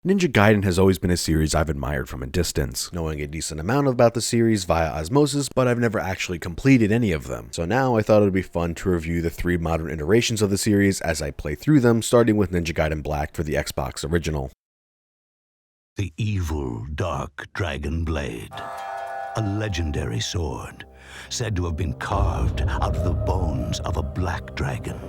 Ninja Gaiden has always been a series I've admired from a distance, knowing a decent amount about the series via osmosis, but I've never actually completed any of them. So now I thought it would be fun to review the 3 modern iterations of the series as I play through them, starting with Ninja Gaiden Black for the Xbox original. The evil, dark dragon blade. A legendary sword, said to have been carved out of the bones of a black dragon.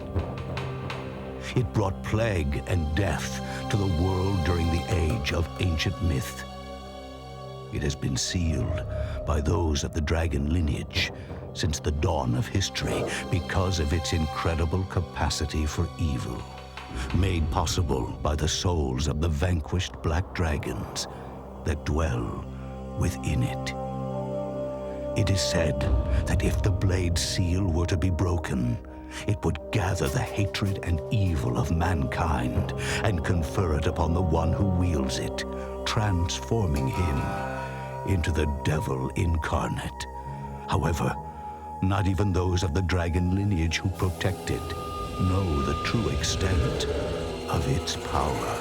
It brought plague and death to the world during the age of ancient myth. It has been sealed by those of the dragon lineage since the dawn of history because of its incredible capacity for evil, made possible by the souls of the vanquished black dragons that dwell within it. It is said that if the blade seal were to be broken, it would gather the hatred and evil of mankind and confer it upon the one who wields it, transforming him into the devil incarnate. However, not even those of the dragon lineage who protect it know the true extent of its power.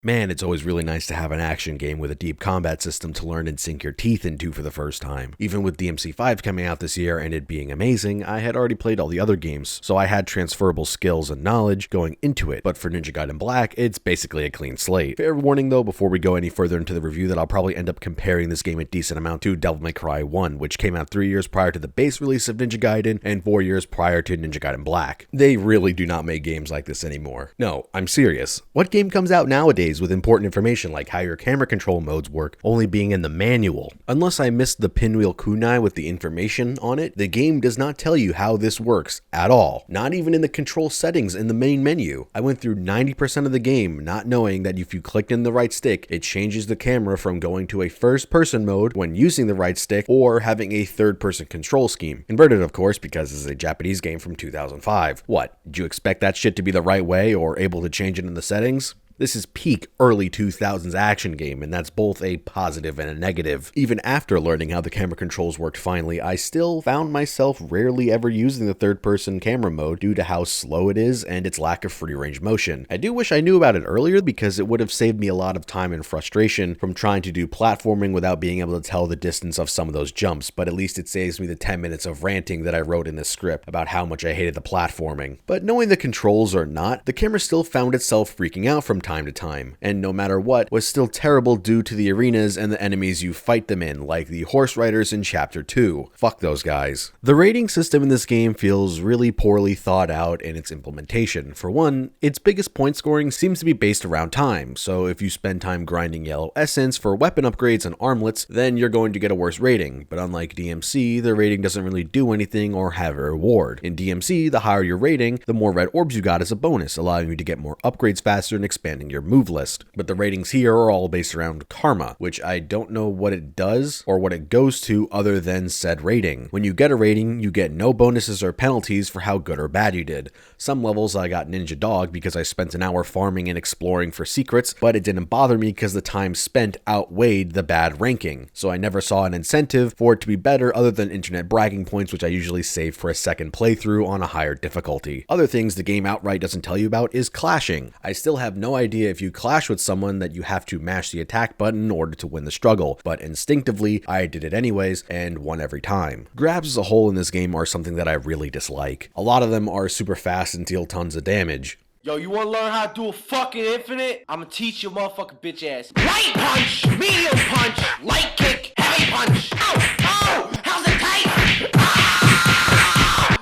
Man, it's always really nice to have an action game with a deep combat system to learn and sink your teeth into for the first time. Even with DMC5 coming out this year and it being amazing, I had already played all the other games, so I had transferable skills and knowledge going into it. But for Ninja Gaiden Black, it's basically a clean slate. Fair warning though, before we go any further into the review, that I'll probably end up comparing this game a decent amount to Devil May Cry 1, which came out 3 years prior to the base release of Ninja Gaiden and 4 years prior to Ninja Gaiden Black. They really do not make games like this anymore. No, I'm serious. What game comes out nowadays with important information like how your camera control modes work only being in the manual? Unless I missed the pinwheel kunai with the information on it, the game does not tell you how this works at all. Not even in the control settings in the main menu. I went through 90% of the game not knowing that if you clicked in the right stick, it changes the camera from going to a first person mode when using the right stick or having a third person control scheme. Inverted of course, because this is a Japanese game from 2005. What, did you expect that shit to be the right way or able to change it in the settings? This is peak early 2000s action game, and that's both a positive and a negative. Even after learning how the camera controls worked finally, I still found myself rarely ever using the third-person camera mode due to how slow it is and its lack of free-range motion. I do wish I knew about it earlier because it would have saved me a lot of time and frustration from trying to do platforming without being able to tell the distance of some of those jumps, but at least it saves me the 10 minutes of ranting that I wrote in this script about how much I hated the platforming. But knowing the controls or not, the camera still found itself freaking out from time to time, and no matter what, was still terrible due to the arenas and the enemies you fight them in, like the horse riders in Chapter 2. Fuck those guys. The rating system in this game feels really poorly thought out in its implementation. For one, its biggest point scoring seems to be based around time, so if you spend time grinding yellow essence for weapon upgrades and armlets, then you're going to get a worse rating, but unlike DMC, the rating doesn't really do anything or have a reward. In DMC, the higher your rating, the more red orbs you got as a bonus, allowing you to get more upgrades faster and expanding your move list. But the ratings here are all based around karma, which I don't know what it does or what it goes to other than said rating. When you get a rating, you get no bonuses or penalties for how good or bad you did. Some levels I got Ninja Dog because I spent an hour farming and exploring for secrets, but it didn't bother me because the time spent outweighed the bad ranking. So I never saw an incentive for it to be better other than internet bragging points, which I usually save for a second playthrough on a higher difficulty. Other things the game outright doesn't tell you about is clashing. I still have no idea if you clash with someone that you have to mash the attack button in order to win the struggle, but instinctively I did it anyways and won every time. Grabs as a whole in this game are something that I really dislike. A lot of them are super fast and deal tons of damage. Yo, you wanna learn how to do a fucking infinite? I'ma teach your motherfucking bitch ass. Light punch, medium punch, light kick, heavy punch. Ow! Ow! How's it taste? Ah!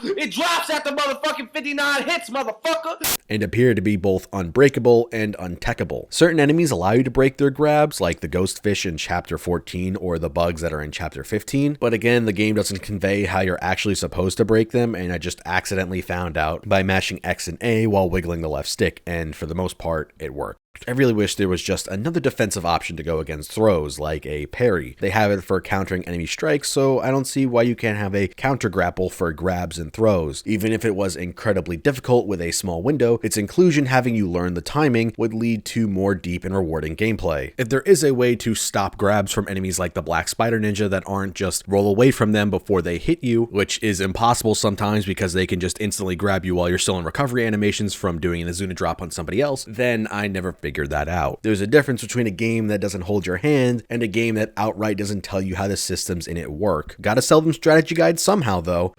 It drops after motherfucking 59 hits, motherfucker! And appear to be both unbreakable and untechable. Certain enemies allow you to break their grabs, like the ghost fish in Chapter 14 or the bugs that are in Chapter 15, but again, the game doesn't convey how you're actually supposed to break them, and I just accidentally found out by mashing X and A while wiggling the left stick, and for the most part, it worked. I really wish there was just another defensive option to go against throws, like a parry. They have it for countering enemy strikes, so I don't see why you can't have a counter grapple for grabs and throws. Even if it was incredibly difficult with a small window, its inclusion having you learn the timing would lead to more deep and rewarding gameplay. If there is a way to stop grabs from enemies like the Black Spider Ninja that aren't just roll away from them before they hit you, which is impossible sometimes because they can just instantly grab you while you're still in recovery animations from doing an Azuna drop on somebody else, then I never figured that out. There's a difference between a game that doesn't hold your hand and a game that outright doesn't tell you how the systems in it work. Gotta sell them strategy guides somehow though.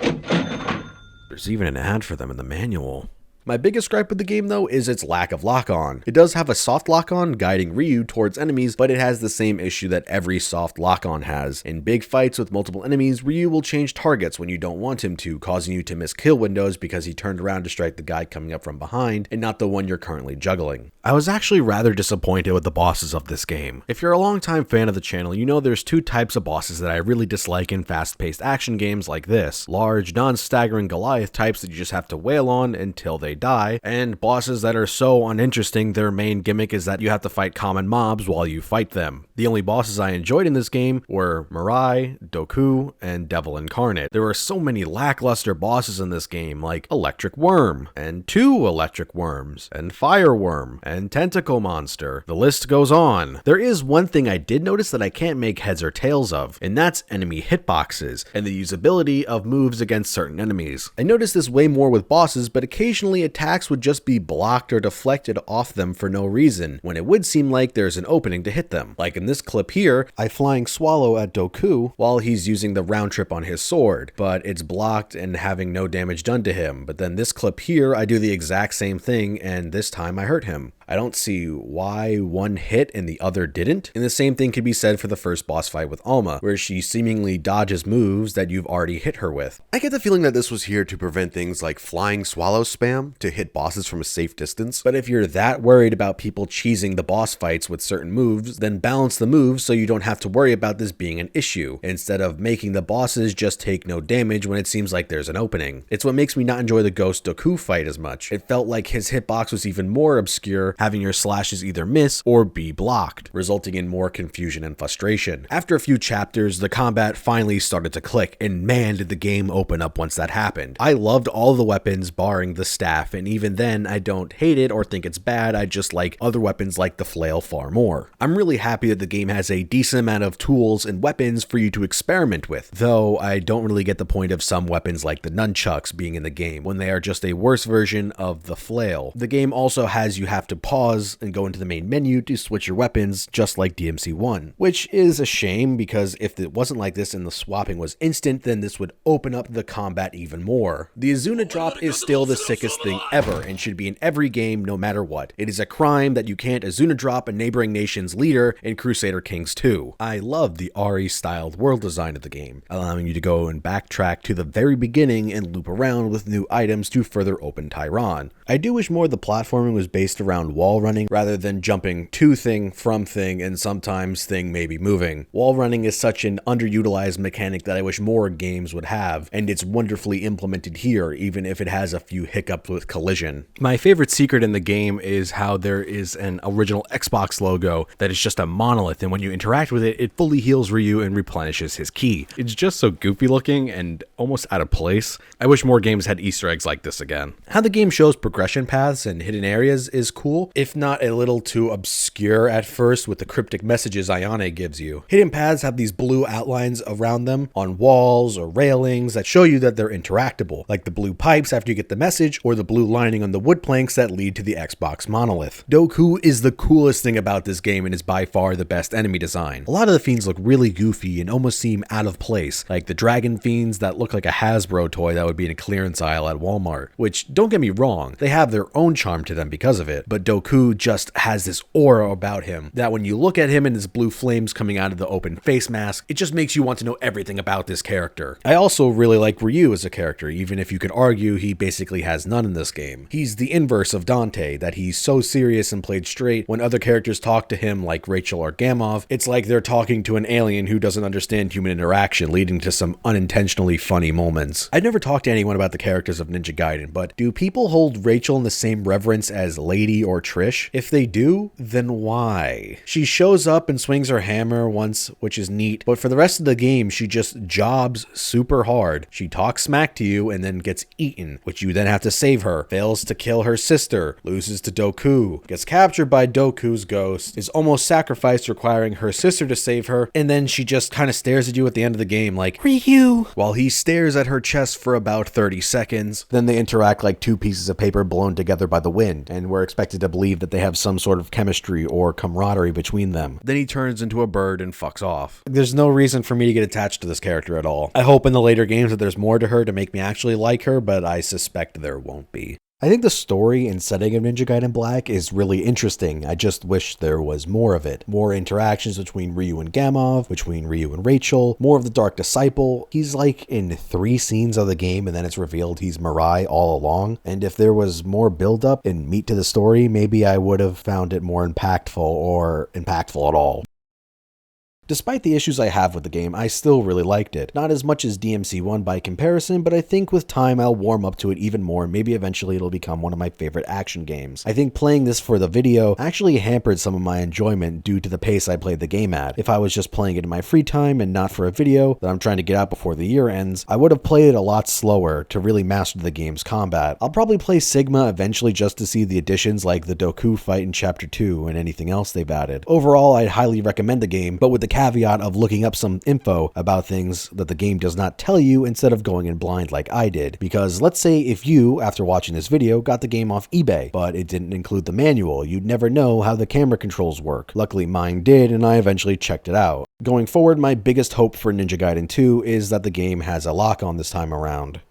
There's even an ad for them in the manual. My biggest gripe with the game though is its lack of lock-on. It does have a soft lock-on guiding Ryu towards enemies, but it has the same issue that every soft lock-on has. In big fights with multiple enemies, Ryu will change targets when you don't want him to, causing you to miss kill windows because he turned around to strike the guy coming up from behind and not the one you're currently juggling. I was actually rather disappointed with the bosses of this game. If you're a longtime fan of the channel, you know there's two types of bosses that I really dislike in fast-paced action games like this. Large, non-staggering Goliath types that you just have to wail on until they die, and bosses that are so uninteresting their main gimmick is that you have to fight common mobs while you fight them. The only bosses I enjoyed in this game were Mirai, Doku, and Devil Incarnate. There were so many lackluster bosses in this game, like Electric Worm, and 2 Electric Worms, and Fire Worm, and Tentacle Monster. The list goes on. There is one thing I did notice that I can't make heads or tails of, and that's enemy hitboxes, and the usability of moves against certain enemies. I noticed this way more with bosses, but occasionally attacks would just be blocked or deflected off them for no reason, when it would seem like there's an opening to hit them. Like in this clip here, I flying swallow at Doku while he's using the round trip on his sword, but it's blocked and having no damage done to him. But then this clip here, I do the exact same thing and this time I hurt him. I don't see why one hit and the other didn't. And the same thing could be said for the first boss fight with Alma, where she seemingly dodges moves that you've already hit her with. I get the feeling that this was here to prevent things like flying swallow spam to hit bosses from a safe distance. But if you're that worried about people cheesing the boss fights with certain moves, then balance the moves so you don't have to worry about this being an issue, instead of making the bosses just take no damage when it seems like there's an opening. It's what makes me not enjoy the Ghost Doku fight as much. It felt like his hitbox was even more obscure, having your slashes either miss or be blocked, resulting in more confusion and frustration. After a few chapters, the combat finally started to click, and man did the game open up once that happened. I loved all the weapons barring the staff, and even then I don't hate it or think it's bad, I just like other weapons like the flail far more. I'm really happy that the game has a decent amount of tools and weapons for you to experiment with, though I don't really get the point of some weapons like the nunchucks being in the game, when they are just a worse version of the flail. The game also has you have to pause and go into the main menu to switch your weapons, just like DMC1, which is a shame because if it wasn't like this and the swapping was instant, then this would open up the combat even more. The Azuna drop is still the sickest thing ever and should be in every game no matter what. It is a crime that you can't Azuna drop a neighboring nation's leader in Crusader Kings 2. I love the RE-styled world design of the game, allowing you to go and backtrack to the very beginning and loop around with new items to further open Tyron. I do wish more of the platforming was based around wall running rather than jumping to thing from thing and sometimes thing maybe moving. Wall running is such an underutilized mechanic that I wish more games would have, and it's wonderfully implemented here even if it has a few hiccups with collision. My favorite secret in the game is how there is an original Xbox logo that is just a monolith, and when you interact with it, it fully heals Ryu and replenishes his ki. It's just so goofy looking and almost out of place. I wish more games had Easter eggs like this again. How the game shows progression paths and hidden areas is cool, if not a little too obscure at first with the cryptic messages Ayane gives you. Hidden paths have these blue outlines around them on walls or railings that show you that they're interactable, like the blue pipes after you get the message or the blue lining on the wood planks that lead to the Xbox monolith. Doku is the coolest thing about this game and is by far the best enemy design. A lot of the fiends look really goofy and almost seem out of place, like the dragon fiends that look like a Hasbro toy that would be in a clearance aisle at Walmart, which, don't get me wrong, they have their own charm to them because of it, but Doku just has this aura about him that when you look at him and his blue flames coming out of the open face mask, it just makes you want to know everything about this character. I also really like Ryu as a character, even if you could argue he basically has none in this game. He's the inverse of Dante, that he's so serious and played straight. When other characters talk to him like Rachel or Gamov, it's like they're talking to an alien who doesn't understand human interaction, leading to some unintentionally funny moments. I've never talked to anyone about the characters of Ninja Gaiden, but do people hold Rachel in the same reverence as Lady or for Trish? If they do, then why? She shows up and swings her hammer once, which is neat, but for the rest of the game, she just jobs super hard. She talks smack to you and then gets eaten, which you then have to save her, fails to kill her sister, loses to Doku, gets captured by Doku's ghost, is almost sacrificed requiring her sister to save her, and then she just kind of stares at you at the end of the game like, Ryu, while he stares at her chest for about 30 seconds. Then they interact like two pieces of paper blown together by the wind, and we're expected to believe that they have some sort of chemistry or camaraderie between them. Then he turns into a bird and fucks off. There's no reason for me to get attached to this character at all. I hope in the later games that there's more to her to make me actually like her, but I suspect there won't be. I think the story and setting of Ninja Gaiden Black is really interesting. I just wish there was more of it. More interactions between Ryu and Gamov, between Ryu and Rachel, more of the Dark Disciple. He's like in 3 scenes of the game and then it's revealed he's Mirai all along. And if there was more build-up and meat to the story, maybe I would have found it more impactful or impactful at all. Despite the issues I have with the game, I still really liked it. Not as much as DMC1 by comparison, but I think with time I'll warm up to it even more and maybe eventually it'll become one of my favorite action games. I think playing this for the video actually hampered some of my enjoyment due to the pace I played the game at. If I was just playing it in my free time and not for a video that I'm trying to get out before the year ends, I would have played it a lot slower to really master the game's combat. I'll probably play Sigma eventually just to see the additions like the Doku fight in Chapter 2 and anything else they've added. Overall, I'd highly recommend the game, but with the caveat of looking up some info about things that the game does not tell you instead of going in blind like I did. Because let's say if you, after watching this video, got the game off eBay, but it didn't include the manual, you'd never know how the camera controls work. Luckily mine did, and I eventually checked it out. Going forward, my biggest hope for Ninja Gaiden 2 is that the game has a lock-on this time around.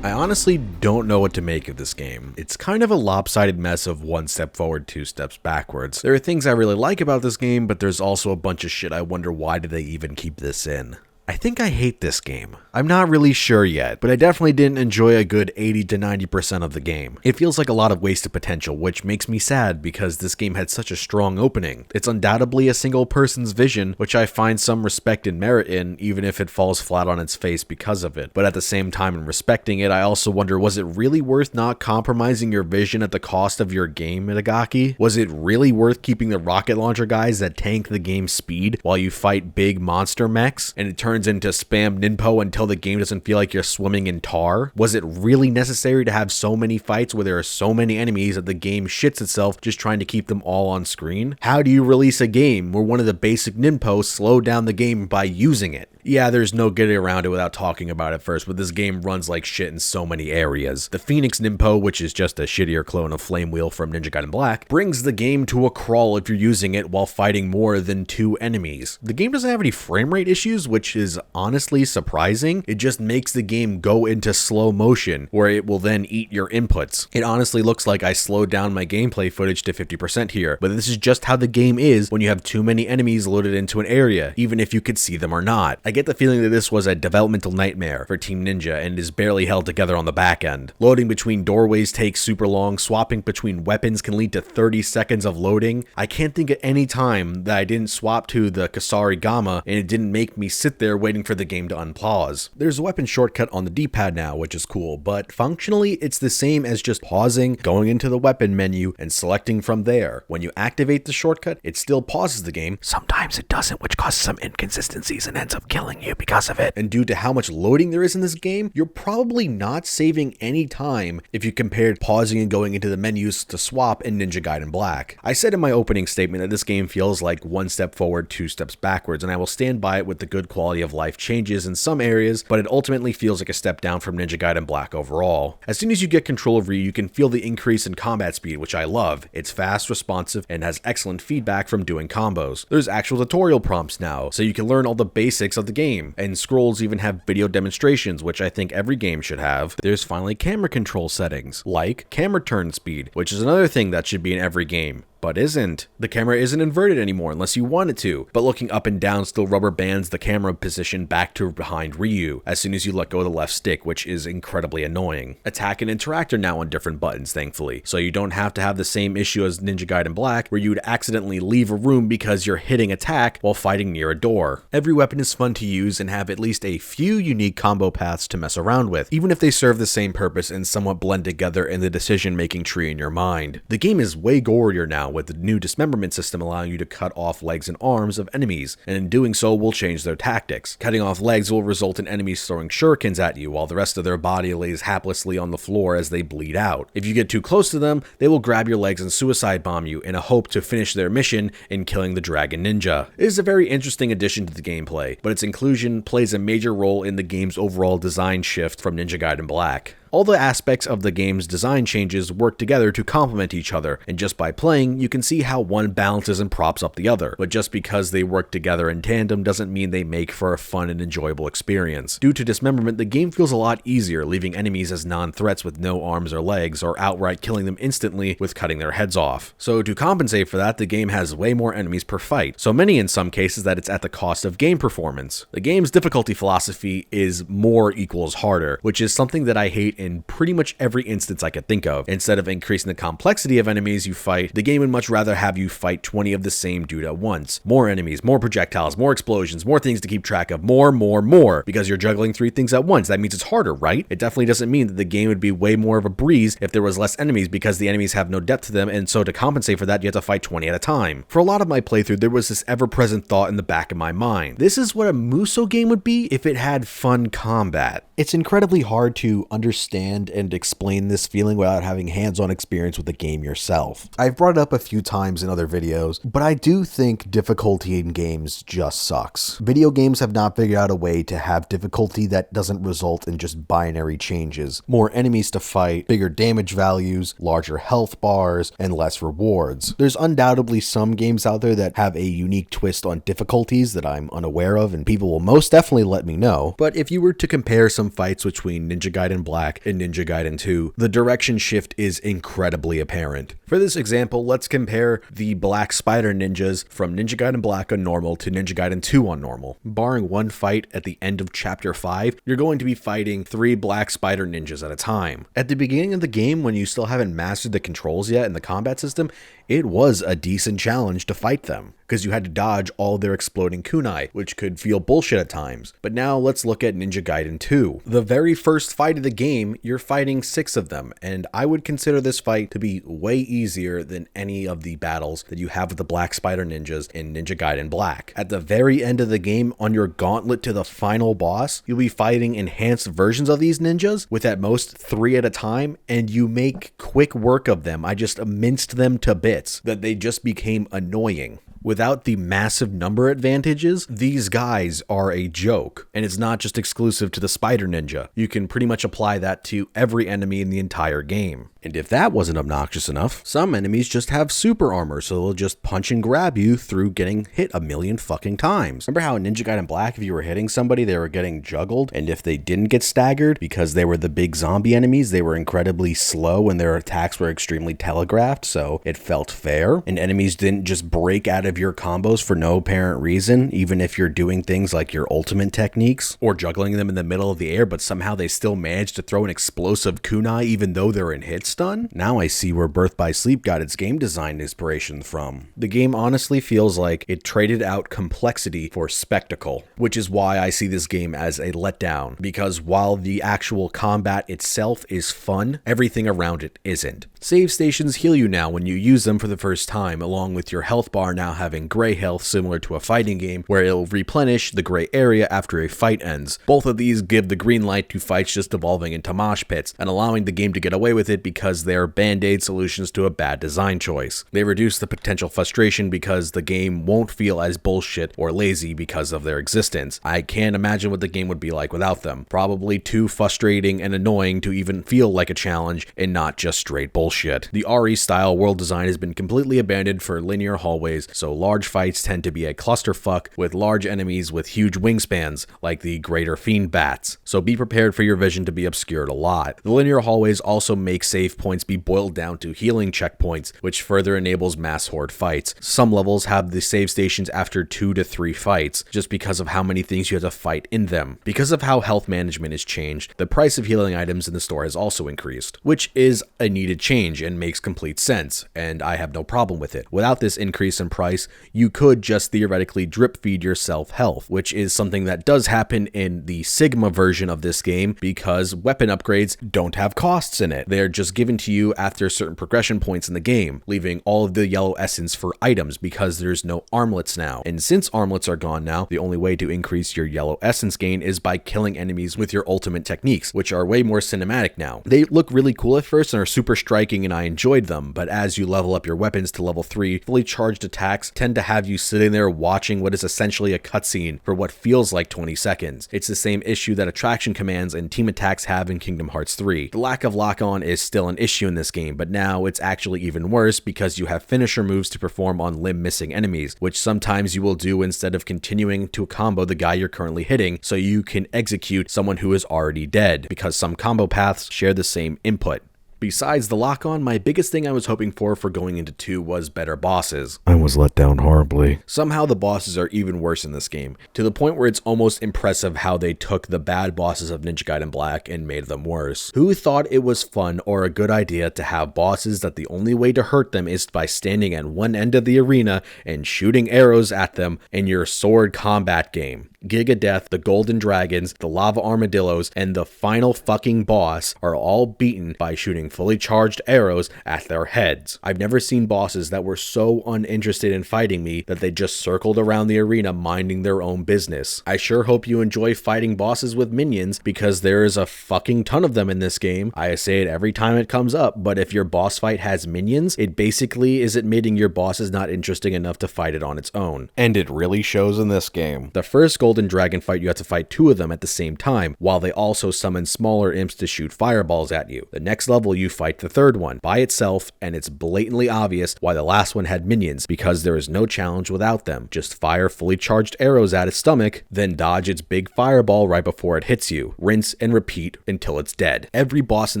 I honestly don't know what to make of this game. It's kind of a lopsided mess of 1 step forward, 2 steps backwards. There are things I really like about this game, but there's also a bunch of shit I wonder why did they even keep this in. I think I hate this game. I'm not really sure yet, but I definitely didn't enjoy a good 80 to 90% of the game. It feels like a lot of wasted potential, which makes me sad because this game had such a strong opening. It's undoubtedly a single person's vision, which I find some respect and merit in, even if it falls flat on its face because of it. But at the same time, in respecting it, I also wonder, was it really worth not compromising your vision at the cost of your game, Itagaki? Was it really worth keeping the rocket launcher guys that tank the game's speed while you fight big monster mechs, and it turns into spam ninpo until the game doesn't feel like you're swimming in tar? Was it really necessary to have so many fights where there are so many enemies that the game shits itself just trying to keep them all on screen? How do you release a game where one of the basic ninpo slow down the game by using it? Yeah, there's no getting around it without talking about it first, but this game runs like shit in so many areas. The Phoenix Ninpo, which is just a shittier clone of Flame Wheel from Ninja Gaiden Black, brings the game to a crawl if you're using it while fighting more than 2 enemies. The game doesn't have any frame rate issues, which is honestly surprising. It just makes the game go into slow motion, where it will then eat your inputs. It honestly looks like I slowed down my gameplay footage to 50% here, but this is just how the game is when you have too many enemies loaded into an area, even if you could see them or not. I get the feeling that this was a developmental nightmare for Team Ninja and is barely held together on the back end. Loading between doorways takes super long, swapping between weapons can lead to 30 seconds of loading. I can't think of any time that I didn't swap to the Kasari Gamma and it didn't make me sit there waiting for the game to unpause. There's a weapon shortcut on the D-pad now, which is cool, but functionally it's the same as just pausing, going into the weapon menu, and selecting from there. When you activate the shortcut, it still pauses the game. Sometimes it doesn't, which causes some inconsistencies and ends up killing you because of it. And due to how much loading there is in this game, you're probably not saving any time if you compared pausing and going into the menus to swap in Ninja Gaiden Black. I said in my opening statement that this game feels like 1 step forward, 2 steps backwards, and I will stand by it with the good quality of life changes in some areas, but it ultimately feels like a step down from Ninja Gaiden Black overall. As soon as you get control of Ryu, you can feel the increase in combat speed, which I love. It's fast, responsive, and has excellent feedback from doing combos. There's actual tutorial prompts now, so you can learn all the basics of the game, and scrolls even have video demonstrations, which I think every game should have. There's finally camera control settings, like camera turn speed, which is another thing that should be in every game, but isn't. The camera isn't inverted anymore unless you want it to, but looking up and down still rubber bands the camera position back to behind Ryu as soon as you let go of the left stick, which is incredibly annoying. Attack and interact are now on different buttons, thankfully, so you don't have to have the same issue as Ninja Gaiden Black, where you would accidentally leave a room because you're hitting attack while fighting near a door. Every weapon is fun to use and have at least a few unique combo paths to mess around with, even if they serve the same purpose and somewhat blend together in the decision-making tree in your mind. The game is way gorier now, with the new dismemberment system allowing you to cut off legs and arms of enemies, and in doing so will change their tactics. Cutting off legs will result in enemies throwing shurikens at you while the rest of their body lays haplessly on the floor as they bleed out. If you get too close to them, they will grab your legs and suicide bomb you in a hope to finish their mission in killing the Dragon Ninja. It is a very interesting addition to the gameplay, but its inclusion plays a major role in the game's overall design shift from Ninja Gaiden Black. All the aspects of the game's design changes work together to complement each other, and just by playing, you can see how one balances and props up the other, but just because they work together in tandem doesn't mean they make for a fun and enjoyable experience. Due to dismemberment, the game feels a lot easier, leaving enemies as non-threats with no arms or legs, or outright killing them instantly with cutting their heads off. So to compensate for that, the game has way more enemies per fight, so many in some cases that it's at the cost of game performance. The game's difficulty philosophy is more equals harder, which is something that I hate in pretty much every instance I could think of. Instead of increasing the complexity of enemies you fight, the game would much rather have you fight 20 of the same dude at once. More enemies, more projectiles, more explosions, more things to keep track of, more, because you're juggling 3 things at once. That means it's harder, right? It definitely doesn't mean that the game would be way more of a breeze if there was less enemies, because the enemies have no depth to them, and so to compensate for that, you have to fight 20 at a time. For a lot of my playthrough, there was this ever-present thought in the back of my mind. This is what a Musou game would be if it had fun combat. It's incredibly hard to understand and explain this feeling without having hands-on experience with the game yourself. I've brought it up a few times in other videos, but I do think difficulty in games just sucks. Video games have not figured out a way to have difficulty that doesn't result in just binary changes. More enemies to fight, bigger damage values, larger health bars, and less rewards. There's undoubtedly some games out there that have a unique twist on difficulties that I'm unaware of, and people will most definitely let me know. But if you were to compare some fights between Ninja Gaiden Black and Ninja Gaiden 2, the direction shift is incredibly apparent. For this example, let's compare the Black Spider Ninjas from Ninja Gaiden Black on normal to Ninja Gaiden 2 on normal. Barring one fight at the end of Chapter 5, you're going to be fighting 3 Black Spider Ninjas at a time. At the beginning of the game, when you still haven't mastered the controls yet in the combat system, it was a decent challenge to fight them, because you had to dodge all their exploding kunai, which could feel bullshit at times. But now let's look at Ninja Gaiden 2. The very first fight of the game, you're fighting 6 of them, and I would consider this fight to be way easier than any of the battles that you have with the Black Spider Ninjas in Ninja Gaiden Black. At the very end of the game, on your gauntlet to the final boss, you'll be fighting enhanced versions of these ninjas, with at most 3 at a time, and you make quick work of them. I just minced them to bits, that they just became annoying. Without the massive number advantages, these guys are a joke, and it's not just exclusive to the Spider Ninja. You can pretty much apply that to every enemy in the entire game. And if that wasn't obnoxious enough, some enemies just have super armor, so they'll just punch and grab you through getting hit a million fucking times. Remember how in Ninja Gaiden Black, if you were hitting somebody, they were getting juggled, and if they didn't get staggered because they were the big zombie enemies, they were incredibly slow and their attacks were extremely telegraphed, so it felt fair. And enemies didn't just break out of your combos for no apparent reason, even if you're doing things like your ultimate techniques or juggling them in the middle of the air, but somehow they still manage to throw an explosive kunai even though they're in hit stun. Now I see where Birth by Sleep got its game design inspiration from. The game honestly feels like it traded out complexity for spectacle, which is why I see this game as a letdown, because while the actual combat itself is fun, everything around it isn't. Save stations heal you now when you use them for the first time, along with your health bar now having gray health, similar to a fighting game where it'll replenish the gray area after a fight ends. Both of these give the green light to fights just evolving into mosh pits and allowing the game to get away with it because they're band-aid solutions to a bad design choice. They reduce the potential frustration because the game won't feel as bullshit or lazy because of their existence. I can't imagine what the game would be like without them. Probably too frustrating and annoying to even feel like a challenge and not just straight bullshit. The RE style world design has been completely abandoned for linear hallways, so so large fights tend to be a clusterfuck with large enemies with huge wingspans, like the greater fiend bats, so be prepared for your vision to be obscured a lot. The linear hallways also make save points be boiled down to healing checkpoints, which further enables mass horde fights. Some levels have the save stations after 2 to 3 fights, just because of how many things you have to fight in them. Because of how health management is changed, the price of healing items in the store has also increased, which is a needed change and makes complete sense, and I have no problem with it. Without this increase in price, you could just theoretically drip feed yourself health, which is something that does happen in the Sigma version of this game because weapon upgrades don't have costs in it. They're just given to you after certain progression points in the game, leaving all of the yellow essence for items because there's no armlets now. And since armlets are gone now, the only way to increase your yellow essence gain is by killing enemies with your ultimate techniques, which are way more cinematic now. They look really cool at first and are super striking, and I enjoyed them, but as you level up your weapons to level 3, fully charged attacks tend to have you sitting there watching what is essentially a cutscene for what feels like 20 seconds. It's the same issue that attraction commands and team attacks have in Kingdom Hearts 3. The lack of lock-on is still an issue in this game, but now it's actually even worse because you have finisher moves to perform on limb-missing enemies, which sometimes you will do instead of continuing to combo the guy you're currently hitting so you can execute someone who is already dead, because some combo paths share the same input. Besides the lock-on, my biggest thing I was hoping for going into 2 was better bosses. I was let down horribly. Somehow the bosses are even worse in this game, to the point where it's almost impressive how they took the bad bosses of Ninja Gaiden Black and made them worse. Who thought it was fun or a good idea to have bosses that the only way to hurt them is by standing at one end of the arena and shooting arrows at them in your sword combat game? Giga Death, the Golden Dragons, the Lava Armadillos, and the final fucking boss are all beaten by shooting fully charged arrows at their heads. I've never seen bosses that were so uninterested in fighting me that they just circled around the arena minding their own business. I sure hope you enjoy fighting bosses with minions, because there is a fucking ton of them in this game. I say it every time it comes up, but if your boss fight has minions, it basically is admitting your boss is not interesting enough to fight it on its own. And it really shows in this game. The first Golden Dragon fight, you have to fight 2 of them at the same time, while they also summon smaller imps to shoot fireballs at you. The next level, you fight the third one by itself, and it's blatantly obvious why the last one had minions, because there is no challenge without them. Just fire fully charged arrows at its stomach, then dodge its big fireball right before it hits you. Rinse and repeat until it's dead. Every boss in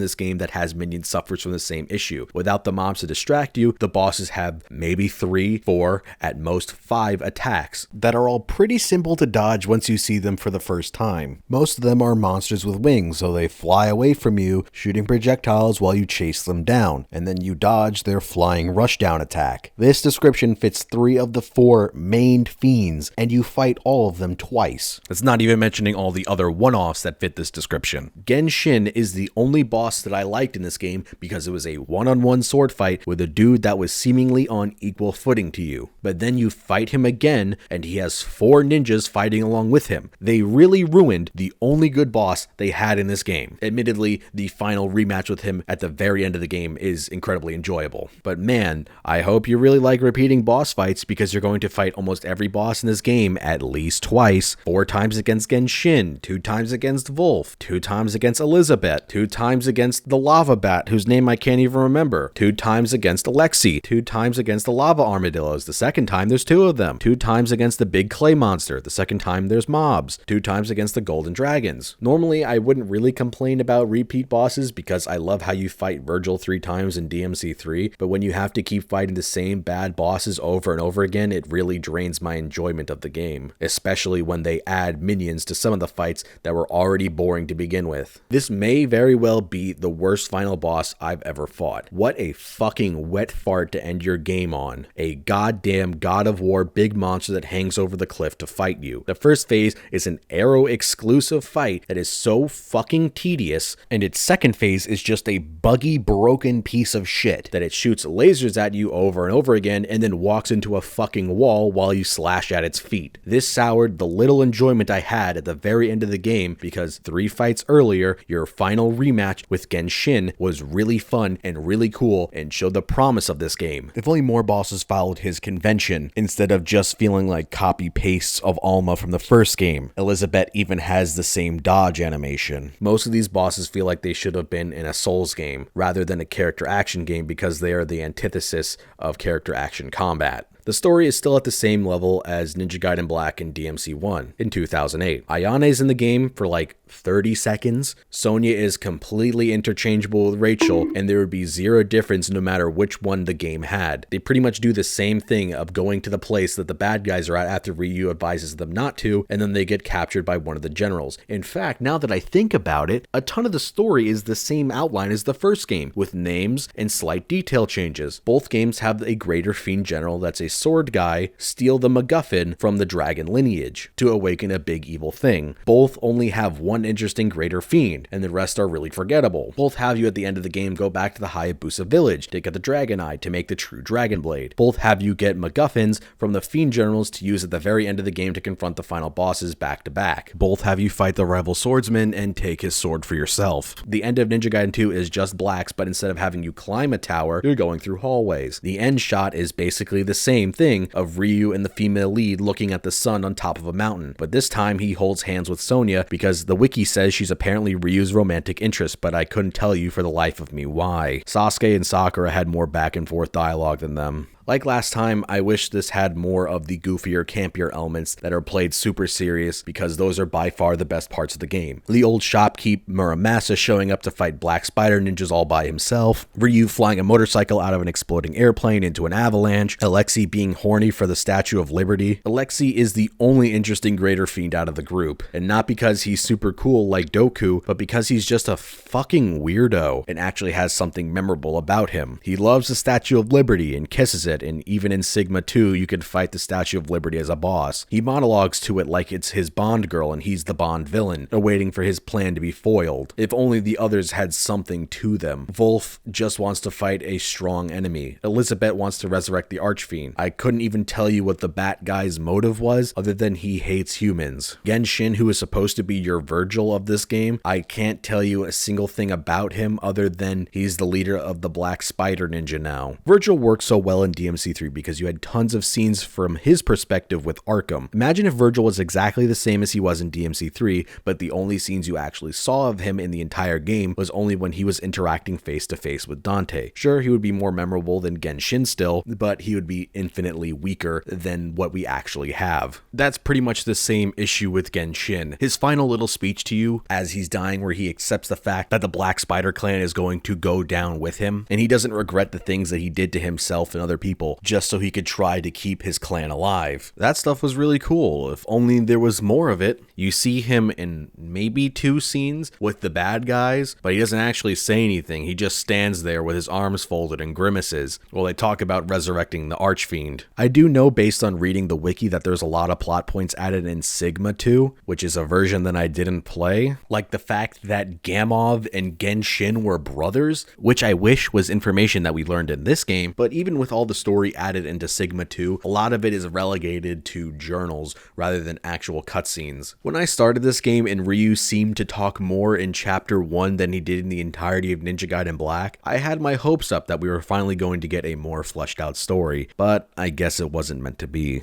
this game that has minions suffers from the same issue. Without the mobs to distract you, the bosses have maybe 3, 4, at most 5 attacks that are all pretty simple to dodge once you see them for the first time. Most of them are monsters with wings, so they fly away from you, shooting projectiles while you chase them down, and then you dodge their flying rushdown attack. This description fits 3 of the 4 main fiends, and you fight all of them twice. That's not even mentioning all the other one-offs that fit this description. Genshin is the only boss that I liked in this game because it was a one-on-one sword fight with a dude that was seemingly on equal footing to you. But then you fight him again, and he has 4 ninjas fighting along with him. They really ruined the only good boss they had in this game. Admittedly, the final rematch with him at the very end of the game is incredibly enjoyable. But man, I hope you really like repeating boss fights, because you're going to fight almost every boss in this game at least twice. 4 times against Genshin, 2 times against Wolf, 2 times against Elizabeth, 2 times against the Lava Bat, whose name I can't even remember, 2 times against Alexi, 2 times against the Lava Armadillos, the second time there's 2 of them, 2 times against the big clay monster, the second time there's mobs, 2 times against the Golden Dragons. Normally, I wouldn't really complain about repeat bosses because I love how you fight Virgil 3 times in DMC 3, but when you have to keep fighting the same bad bosses over and over again, it really drains my enjoyment of the game, especially when they add minions to some of the fights that were already boring to begin with. This may very well be the worst final boss I've ever fought. What a fucking wet fart to end your game on. A goddamn God of War big monster that hangs over the cliff to fight you. The first phase is an arrow exclusive fight that is so fucking tedious, and its second phase is just a buggy, broken piece of shit that it shoots lasers at you over and over again and then walks into a fucking wall while you slash at its feet. This soured the little enjoyment I had at the very end of the game, because 3 fights earlier, your final rematch with Genshin was really fun and really cool and showed the promise of this game. If only more bosses followed his convention instead of just feeling like copy pastes of Alma from the first game. Elizabeth even has the same dodge animation. Most of these bosses feel like they should have been in a Souls game rather than a character action game, because they are the antithesis of character action combat. The story is still at the same level as Ninja Gaiden Black and DMC1 in 2008. Ayane's in the game for like 30 seconds. Sonya is completely interchangeable with Rachel, and there would be zero difference no matter which one the game had. They pretty much do the same thing of going to the place that the bad guys are at after Ryu advises them not to, and then they get captured by one of the generals. In fact, now that I think about it, a ton of the story is the same outline as the first game, with names and slight detail changes. Both games have a greater fiend general that's a sword guy steal the MacGuffin from the dragon lineage to awaken a big evil thing. Both only have one interesting greater fiend, and the rest are really forgettable. Both have you at the end of the game go back to the Hayabusa village to get the dragon eye to make the true dragon blade. Both have you get MacGuffins from the fiend generals to use at the very end of the game to confront the final bosses back to back. Both have you fight the rival swordsman and take his sword for yourself. The end of Ninja Gaiden 2 is just blacks, but instead of having you climb a tower, you're going through hallways. The end shot is basically the same thing of Ryu and the female lead looking at the sun on top of a mountain, but this time he holds hands with Sonya because the wiki says she's apparently Ryu's romantic interest, but I couldn't tell you for the life of me why. Sasuke and Sakura had more back and forth dialogue than them. Like last time, I wish this had more of the goofier, campier elements that are played super serious, because those are by far the best parts of the game. The old shopkeep Muramasa showing up to fight black spider ninjas all by himself, Ryu flying a motorcycle out of an exploding airplane into an avalanche, Alexei being horny for the Statue of Liberty. Alexei is the only interesting greater fiend out of the group, and not because he's super cool like Doku, but because he's just a fucking weirdo and actually has something memorable about him. He loves the Statue of Liberty and kisses it, and even in Sigma 2, you can fight the Statue of Liberty as a boss. He monologues to it like it's his Bond girl and he's the Bond villain, awaiting for his plan to be foiled. If only the others had something to them. Wolf just wants to fight a strong enemy. Elizabeth wants to resurrect the Archfiend. I couldn't even tell you what the Bat guy's motive was, other than he hates humans. Genshin, who is supposed to be your Virgil of this game, I can't tell you a single thing about him other than he's the leader of the Black Spider Ninja now. Virgil works so well in DMC3 because you had tons of scenes from his perspective with Arkham. Imagine if Virgil was exactly the same as he was in DMC3, but the only scenes you actually saw of him in the entire game was only when he was interacting face to face with Dante. Sure, he would be more memorable than Genshin still, but he would be infinitely weaker than what we actually have. That's pretty much the same issue with Genshin. His final little speech to you as he's dying, where he accepts the fact that the Black Spider clan is going to go down with him, and he doesn't regret the things that he did to himself and other people just so he could try to keep his clan alive. That stuff was really cool. If only there was more of it. You see him in maybe 2 scenes with the bad guys, but he doesn't actually say anything. He just stands there with his arms folded and grimaces while they talk about resurrecting the Archfiend. I do know based on reading the wiki that there's a lot of plot points added in Sigma 2, which is a version that I didn't play, like the fact that Gamov and Genshin were brothers, which I wish was information that we learned in this game, but even with all the story added into Sigma 2, a lot of it is relegated to journals rather than actual cutscenes. When I started this game and Ryu seemed to talk more in Chapter 1 than he did in the entirety of Ninja Gaiden Black, I had my hopes up that we were finally going to get a more fleshed out story, but I guess it wasn't meant to be.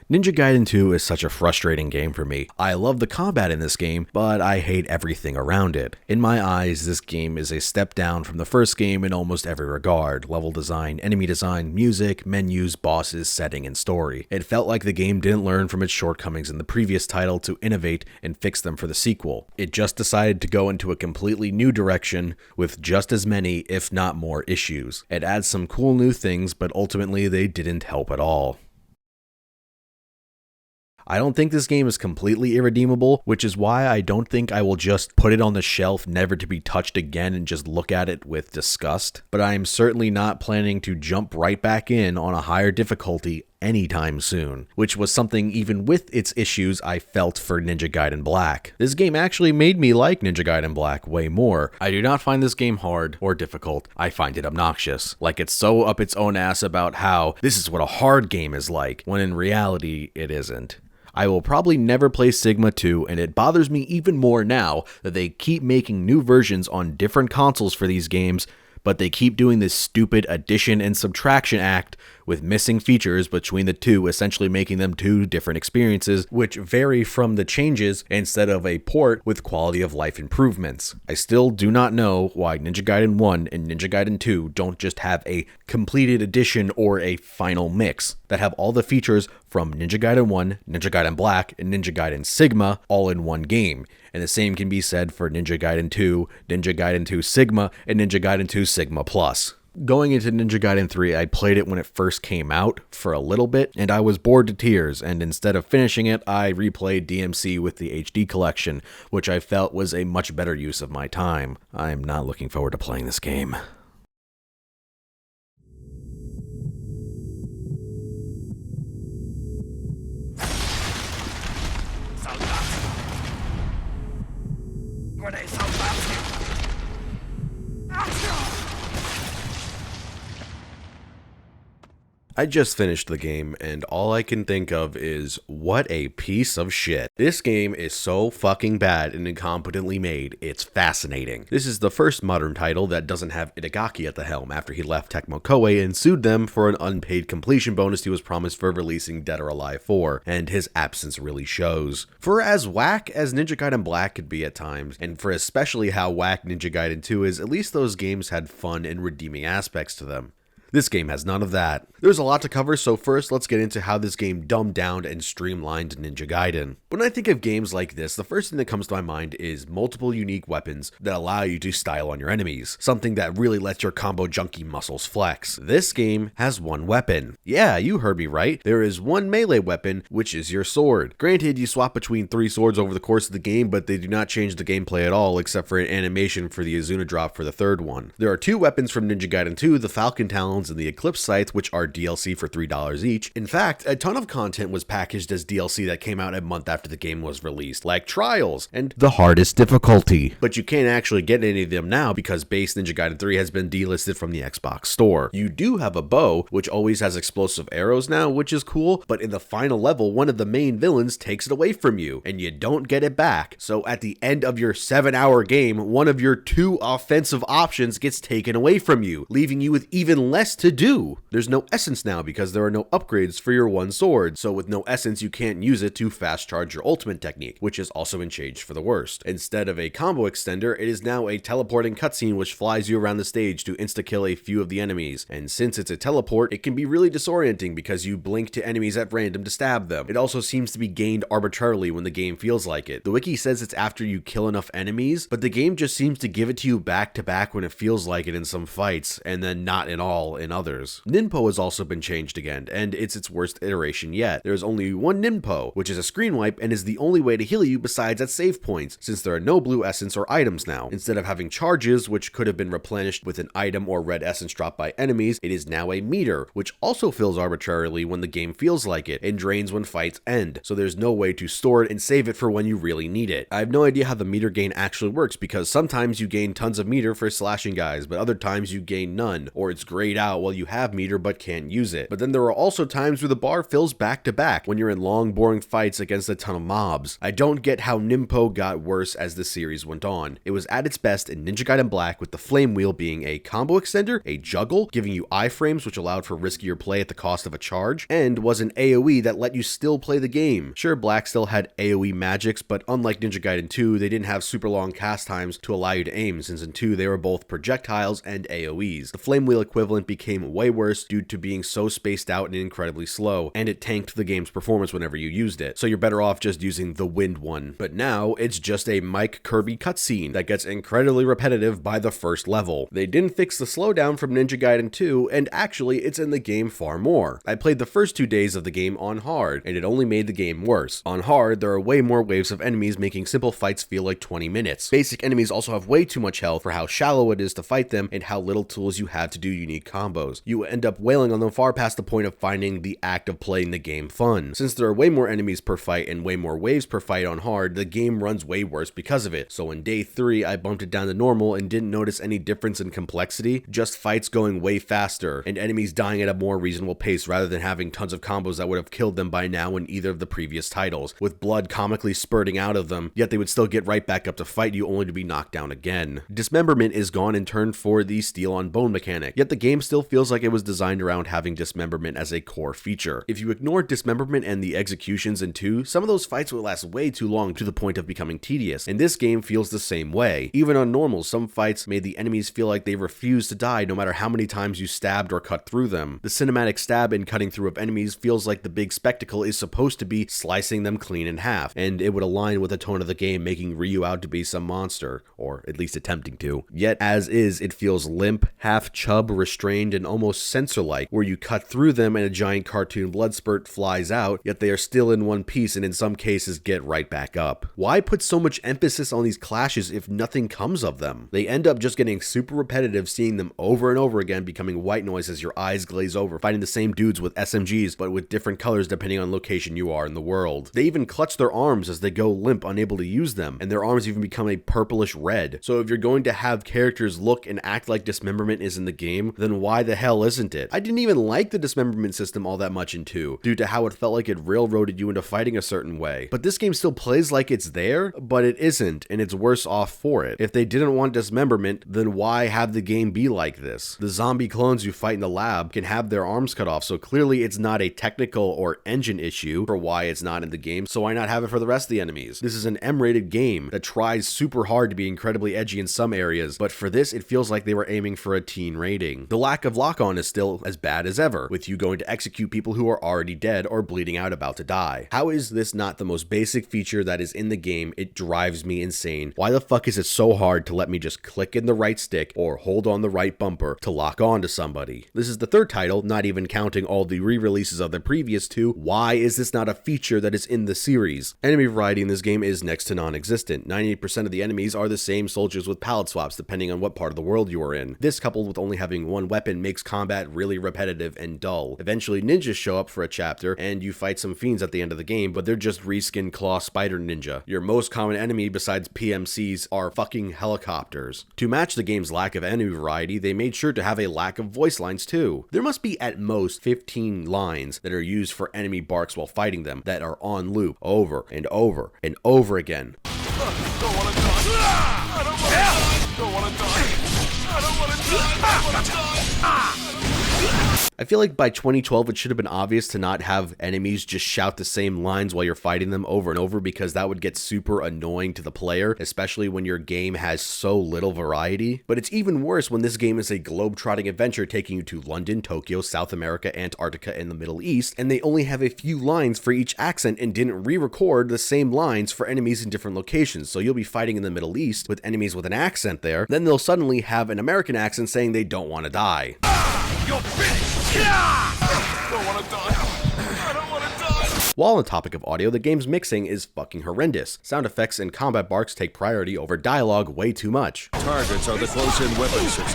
Ninja Gaiden 2 is such a frustrating game for me. I love the combat in this game, but I hate everything around it. In my eyes, this game is a step down from the first game in almost every regard: level design, enemy design, music, menus, bosses, setting, and story. It felt like the game didn't learn from its shortcomings in the previous title to innovate and fix them for the sequel. It just decided to go into a completely new direction with just as many, if not more, issues. It adds some cool new things, but ultimately they didn't help at all. I don't think this game is completely irredeemable, which is why I don't think I will just put it on the shelf never to be touched again and just look at it with disgust. But I am certainly not planning to jump right back in on a higher difficulty anytime soon, which was something even with its issues I felt for Ninja Gaiden Black. This game actually made me like Ninja Gaiden Black way more. I do not find this game hard or difficult. I find it obnoxious. Like it's so up its own ass about how this is what a hard game is like, when in reality it isn't. I will probably never play Sigma 2, and it bothers me even more now that they keep making new versions on different consoles for these games, but they keep doing this stupid addition and subtraction act with missing features between the two, essentially making them two different experiences, which vary from the changes instead of a port with quality of life improvements. I still do not know why Ninja Gaiden 1 and Ninja Gaiden 2 don't just have a completed edition or a final mix that have all the features from Ninja Gaiden 1, Ninja Gaiden Black, and Ninja Gaiden Sigma all in one game. And the same can be said for Ninja Gaiden 2, Ninja Gaiden 2 Sigma, and Ninja Gaiden 2 Sigma Plus. Going into Ninja Gaiden 3, I played it when it first came out for a little bit, and I was bored to tears, and instead of finishing it, I replayed DMC with the HD collection, which I felt was a much better use of my time. I am not looking forward to playing this game. I just finished the game, and all I can think of is, what a piece of shit. This game is so fucking bad and incompetently made, it's fascinating. This is the first modern title that doesn't have Itagaki at the helm after he left Tecmo Koei and sued them for an unpaid completion bonus he was promised for releasing Dead or Alive 4, and his absence really shows. For as whack as Ninja Gaiden Black could be at times, and for especially how whack Ninja Gaiden 2 is, at least those games had fun and redeeming aspects to them. This game has none of that. There's a lot to cover, so first let's get into how this game dumbed down and streamlined Ninja Gaiden. When I think of games like this, the first thing that comes to my mind is multiple unique weapons that allow you to style on your enemies, something that really lets your combo junkie muscles flex. This game has one weapon. Yeah, you heard me right. There is one melee weapon, which is your sword. Granted, you swap between 3 swords over the course of the game, but they do not change the gameplay at all, except for an animation for the Azuna drop for the third one. There are 2 weapons from Ninja Gaiden 2, the Falcon Talons and the Eclipse Scythe, which are DLC for $3 each. In fact, a ton of content was packaged as DLC that came out a month after the game was released, like Trials and the hardest difficulty. But you can't actually get any of them now because base Ninja Gaiden 3 has been delisted from the Xbox store. You do have a bow, which always has explosive arrows now, which is cool, but in the final level, one of the main villains takes it away from you, and you don't get it back. So at the end of your 7-hour game, one of your 2 offensive options gets taken away from you, leaving you with even less to do. There's no essence now because there are no upgrades for your one sword, so with no essence you can't use it to fast charge your ultimate technique, which has also been changed for the worst. Instead of a combo extender, it is now a teleporting cutscene which flies you around the stage to insta-kill a few of the enemies, and since it's a teleport, it can be really disorienting because you blink to enemies at random to stab them. It also seems to be gained arbitrarily when the game feels like it. The wiki says it's after you kill enough enemies, but the game just seems to give it to you back to back when it feels like it in some fights, and then not at all in others. Ninpo has also been changed again, and it's its worst iteration yet. There's only one Ninpo, which is a screen wipe and is the only way to heal you besides at save points, since there are no blue essence or items now. Instead of having charges, which could have been replenished with an item or red essence dropped by enemies, it is now a meter, which also fills arbitrarily when the game feels like it, and drains when fights end, so there's no way to store it and save it for when you really need it. I have no idea how the meter gain actually works, because sometimes you gain tons of meter for slashing guys, but other times you gain none, or it's grayed out while you have meter but can't use it. But then there are also times where the bar fills back to back when you're in long boring fights against a ton of mobs. I don't get how Ninpo got worse as the series went on. It was at its best in Ninja Gaiden Black, with the flame wheel being a combo extender, a juggle, giving you iframes which allowed for riskier play at the cost of a charge, and was an AoE that let you still play the game. Sure, Black still had AoE magics, but unlike Ninja Gaiden 2, they didn't have super long cast times to allow you to aim, since in 2 they were both projectiles and AoEs. The flame wheel equivalent became way worse due to being so spaced out and incredibly slow, and it tanked the game's performance whenever you used it, so you're better off just using the wind one. But now, it's just a Mike Kirby cutscene that gets incredibly repetitive by the first level. They didn't fix the slowdown from Ninja Gaiden 2, and actually, it's in the game far more. I played the first 2 days of the game on hard, and it only made the game worse. On hard, there are way more waves of enemies, making simple fights feel like 20 minutes. Basic enemies also have way too much health for how shallow it is to fight them and how little tools you have to do unique combos. You end up wailing on them far past the point of finding the act of playing the game fun. Since there are way more enemies per fight and way more waves per fight on hard, the game runs way worse because of it. So in day 3, I bumped it down to normal and didn't notice any difference in complexity, just fights going way faster and enemies dying at a more reasonable pace rather than having tons of combos that would have killed them by now in either of the previous titles, with blood comically spurting out of them, yet they would still get right back up to fight you only to be knocked down again. Dismemberment is gone and turned for the steel on bone mechanic, yet the game still still feels like it was designed around having dismemberment as a core feature. If you ignore dismemberment and the executions in 2, some of those fights would last way too long to the point of becoming tedious, and this game feels the same way. Even on normal, some fights made the enemies feel like they refused to die no matter how many times you stabbed or cut through them. The cinematic stab and cutting through of enemies feels like the big spectacle is supposed to be slicing them clean in half, and it would align with the tone of the game, making Ryu out to be some monster, or at least attempting to. Yet as is, it feels limp, half chub, restrained, and almost censor-like, where you cut through them and a giant cartoon blood spurt flies out, yet they are still in one piece and in some cases get right back up. Why put so much emphasis on these clashes if nothing comes of them? They end up just getting super repetitive, seeing them over and over again, becoming white noise as your eyes glaze over, fighting the same dudes with SMGs but with different colors depending on location you are in the world. They even clutch their arms as they go limp, unable to use them, and their arms even become a purplish red. So if you're going to have characters look and act like dismemberment is in the game, then why the hell isn't it? I didn't even like the dismemberment system all that much in 2, due to how it felt like it railroaded you into fighting a certain way. But this game still plays like it's there, but it isn't, and it's worse off for it. If they didn't want dismemberment, then why have the game be like this? The zombie clones you fight in the lab can have their arms cut off, so clearly it's not a technical or engine issue for why it's not in the game, so why not have it for the rest of the enemies? This is an M-rated game that tries super hard to be incredibly edgy in some areas, but for this it feels like they were aiming for a teen rating. The lack of lock-on is still as bad as ever, with you going to execute people who are already dead or bleeding out about to die. How is this not the most basic feature that is in the game? It drives me insane. Why the fuck is it so hard to let me just click in the right stick or hold on the right bumper to lock on to somebody? This is the third title, not even counting all the re-releases of the previous 2. Why is this not a feature that is in the series? Enemy variety in this game is next to non-existent. 98% of the enemies are the same soldiers with palette swaps depending on what part of the world you are in. This, coupled with only having one weapon, makes combat really repetitive and dull. Eventually ninjas show up for a chapter and you fight some fiends at the end of the game, but they're just reskinned claw spider ninja. Your most common enemy besides PMCs are fucking helicopters. To match the game's lack of enemy variety, they made sure to have a lack of voice lines too. There must be at most 15 lines that are used for enemy barks while fighting them that are on loop over and over and over again. I feel like by 2012 it should have been obvious to not have enemies just shout the same lines while you're fighting them over and over, because that would get super annoying to the player, especially when your game has so little variety. But it's even worse when this game is a globe-trotting adventure taking you to London, Tokyo, South America, Antarctica, and the Middle East, and they only have a few lines for each accent and didn't re-record the same lines for enemies in different locations. So you'll be fighting in the Middle East with enemies with an accent there, then they'll suddenly have an American accent saying they don't want to die. You're finished! I don't want to die. I don't want to die. While on the topic of audio, the game's mixing is fucking horrendous. Sound effects and combat barks take priority over dialogue way too much. Targets are the close-in weapon systems.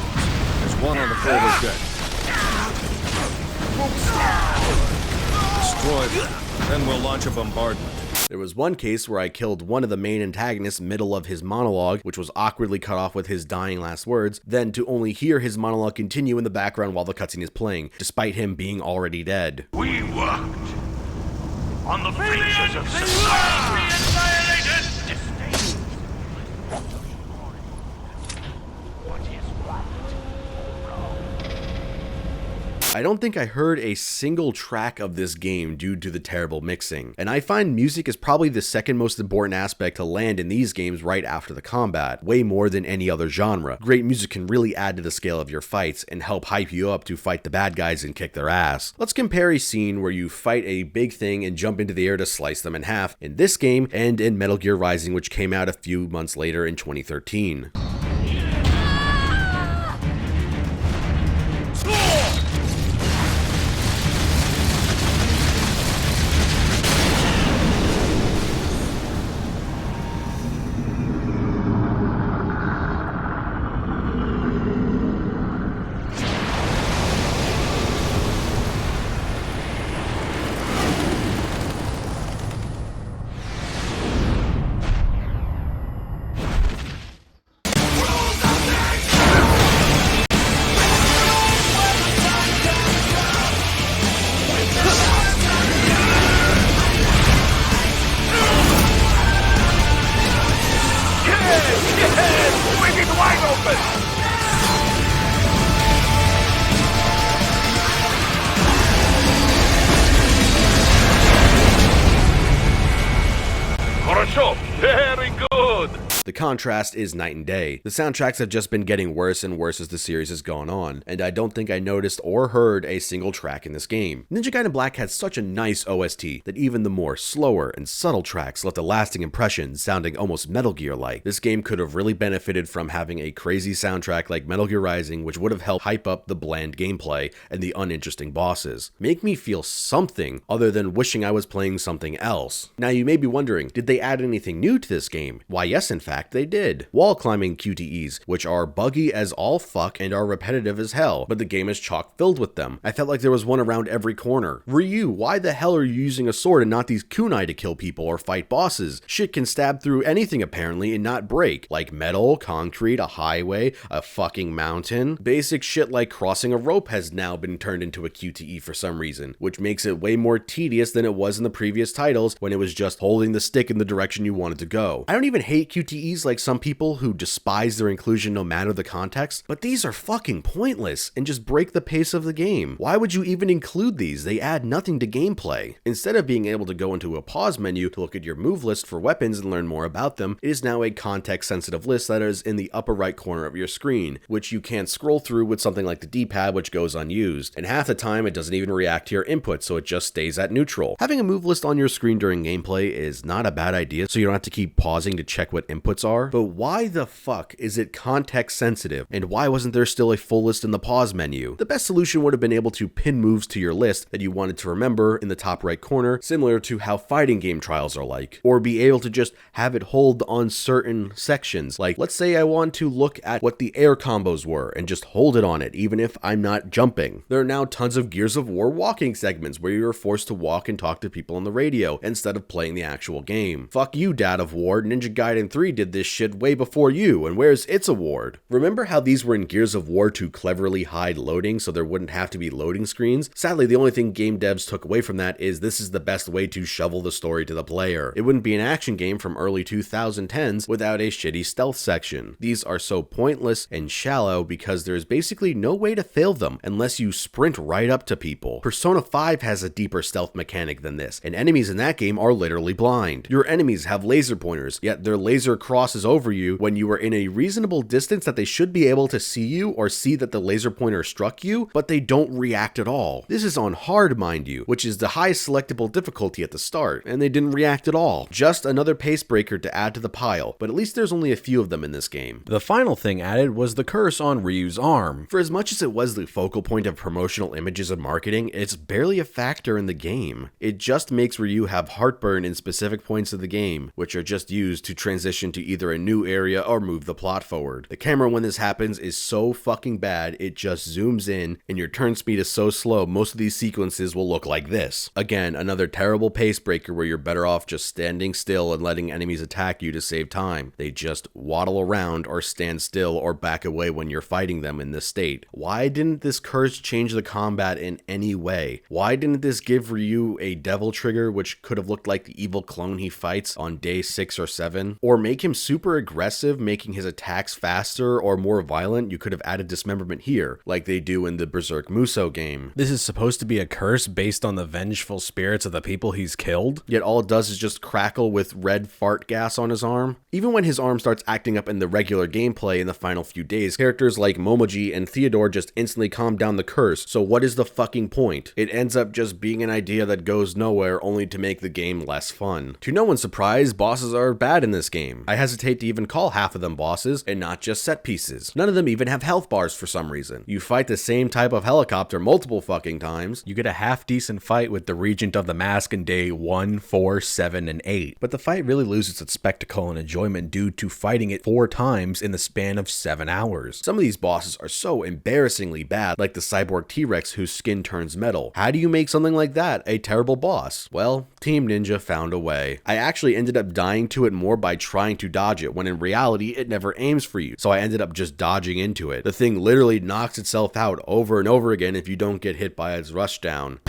There's one on the forward deck. Destroy them, then we'll launch a bombardment. There was one case where I killed one of the main antagonists middle of his monologue, which was awkwardly cut off with his dying last words, then to only hear his monologue continue in the background while the cutscene is playing, despite him being already dead. We worked on the features of society. Annihilated. Disdain. What is right or wrong? I don't think I heard a single track of this game due to the terrible mixing, and I find music is probably the second most important aspect to land in these games right after the combat, way more than any other genre. Great music can really add to the scale of your fights and help hype you up to fight the bad guys and kick their ass. Let's compare a scene where you fight a big thing and jump into the air to slice them in half in this game and in Metal Gear Rising, which came out a few months later in 2013. The contrast is night and day. The soundtracks have just been getting worse and worse as the series has gone on, and I don't think I noticed or heard a single track in this game. Ninja Gaiden Black had such a nice OST that even the more slower and subtle tracks left a lasting impression, sounding almost Metal Gear-like. This game could have really benefited from having a crazy soundtrack like Metal Gear Rising, which would have helped hype up the bland gameplay and the uninteresting bosses. Make me feel something other than wishing I was playing something else. Now you may be wondering, did they add anything new to this game? Why yes, in fact they did. Wall climbing QTEs, which are buggy as all fuck and are repetitive as hell, but the game is chock filled with them. I felt like there was one around every corner. Ryu, why the hell are you using a sword and not these kunai to kill people or fight bosses? Shit can stab through anything apparently and not break, like metal, concrete, a highway, a fucking mountain. Basic shit like crossing a rope has now been turned into a QTE for some reason, which makes it way more tedious than it was in the previous titles when it was just holding the stick in the direction you wanted to go. I don't even hate QTEs like some people who despise their inclusion no matter the context, but these are fucking pointless and just break the pace of the game. Why would you even include these? They add nothing to gameplay. Instead of being able to go into a pause menu to look at your move list for weapons and learn more about them, it is now a context-sensitive list that is in the upper right corner of your screen, which you can't scroll through with something like the D-pad, which goes unused. And half the time it doesn't even react to your input, so it just stays at neutral. Having a move list on your screen during gameplay is not a bad idea, so you don't have to keep pausing to check what inputs are, but why the fuck is it context sensitive, and why wasn't there still a full list in the pause menu? The best solution would have been able to pin moves to your list that you wanted to remember in the top right corner, similar to how fighting game trials are like, or be able to just have it hold on certain sections. Like, let's say I want to look at what the air combos were and just hold it on it, even if I'm not jumping. There are now tons of Gears of War walking segments where you're forced to walk and talk to people on the radio instead of playing the actual game. Fuck you, Dad of War. Ninja Gaiden 3 did this shit way before you, and where's its award? Remember how these were in Gears of War to cleverly hide loading so there wouldn't have to be loading screens? Sadly, the only thing game devs took away from that is this is the best way to shovel the story to the player. It wouldn't be an action game from early 2010s without a shitty stealth section. These are so pointless and shallow because there's basically no way to fail them unless you sprint right up to people. Persona 5 has a deeper stealth mechanic than this, and enemies in that game are literally blind. Your enemies have laser pointers, yet their laser crosses over you when you are in a reasonable distance that they should be able to see you or see that the laser pointer struck you, but they don't react at all. This is on hard, mind you, which is the highest selectable difficulty at the start, and they didn't react at all. Just another pace breaker to add to the pile, but at least there's only a few of them in this game. The final thing added was the curse on Ryu's arm. For as much as it was the focal point of promotional images and marketing, it's barely a factor in the game. It just makes Ryu have heartburn in specific points of the game, which are just used to transition to either a new area or move the plot forward. The camera when this happens is so fucking bad, it just zooms in, and your turn speed is so slow, most of these sequences will look like this. Again, another terrible pace breaker where you're better off just standing still and letting enemies attack you to save time. They just waddle around or stand still or back away when you're fighting them in this state. Why didn't this curse change the combat in any way? Why didn't this give Ryu a devil trigger which could have looked like the evil clone he fights on day 6 or 7? Or make him super aggressive, making his attacks faster or more violent? You could have added dismemberment here, like they do in the Berserk Musou game. This is supposed to be a curse based on the vengeful spirits of the people he's killed, yet all it does is just crackle with red fart gas on his arm. Even when his arm starts acting up in the regular gameplay in the final few days, characters like Momoji and Theodore just instantly calm down the curse, so what is the fucking point? It ends up just being an idea that goes nowhere only to make the game less fun. To no one's surprise, bosses are bad in this game. I hesitate to even call half of them bosses, and not just set pieces. None of them even have health bars for some reason. You fight the same type of helicopter multiple fucking times. You get a half decent fight with the Regent of the Mask in day 1, 4, 7, and 8. But the fight really loses its spectacle and enjoyment due to fighting it 4 times in the span of 7 hours. Some of these bosses are so embarrassingly bad, like the cyborg T-Rex whose skin turns metal. How do you make something like that a terrible boss? Well, Team Ninja found a way. I actually ended up dying to it more by trying to dodge it, when in reality it never aims for you, so I ended up just dodging into it. The thing literally knocks itself out over and over again if you don't get hit by its rushdown.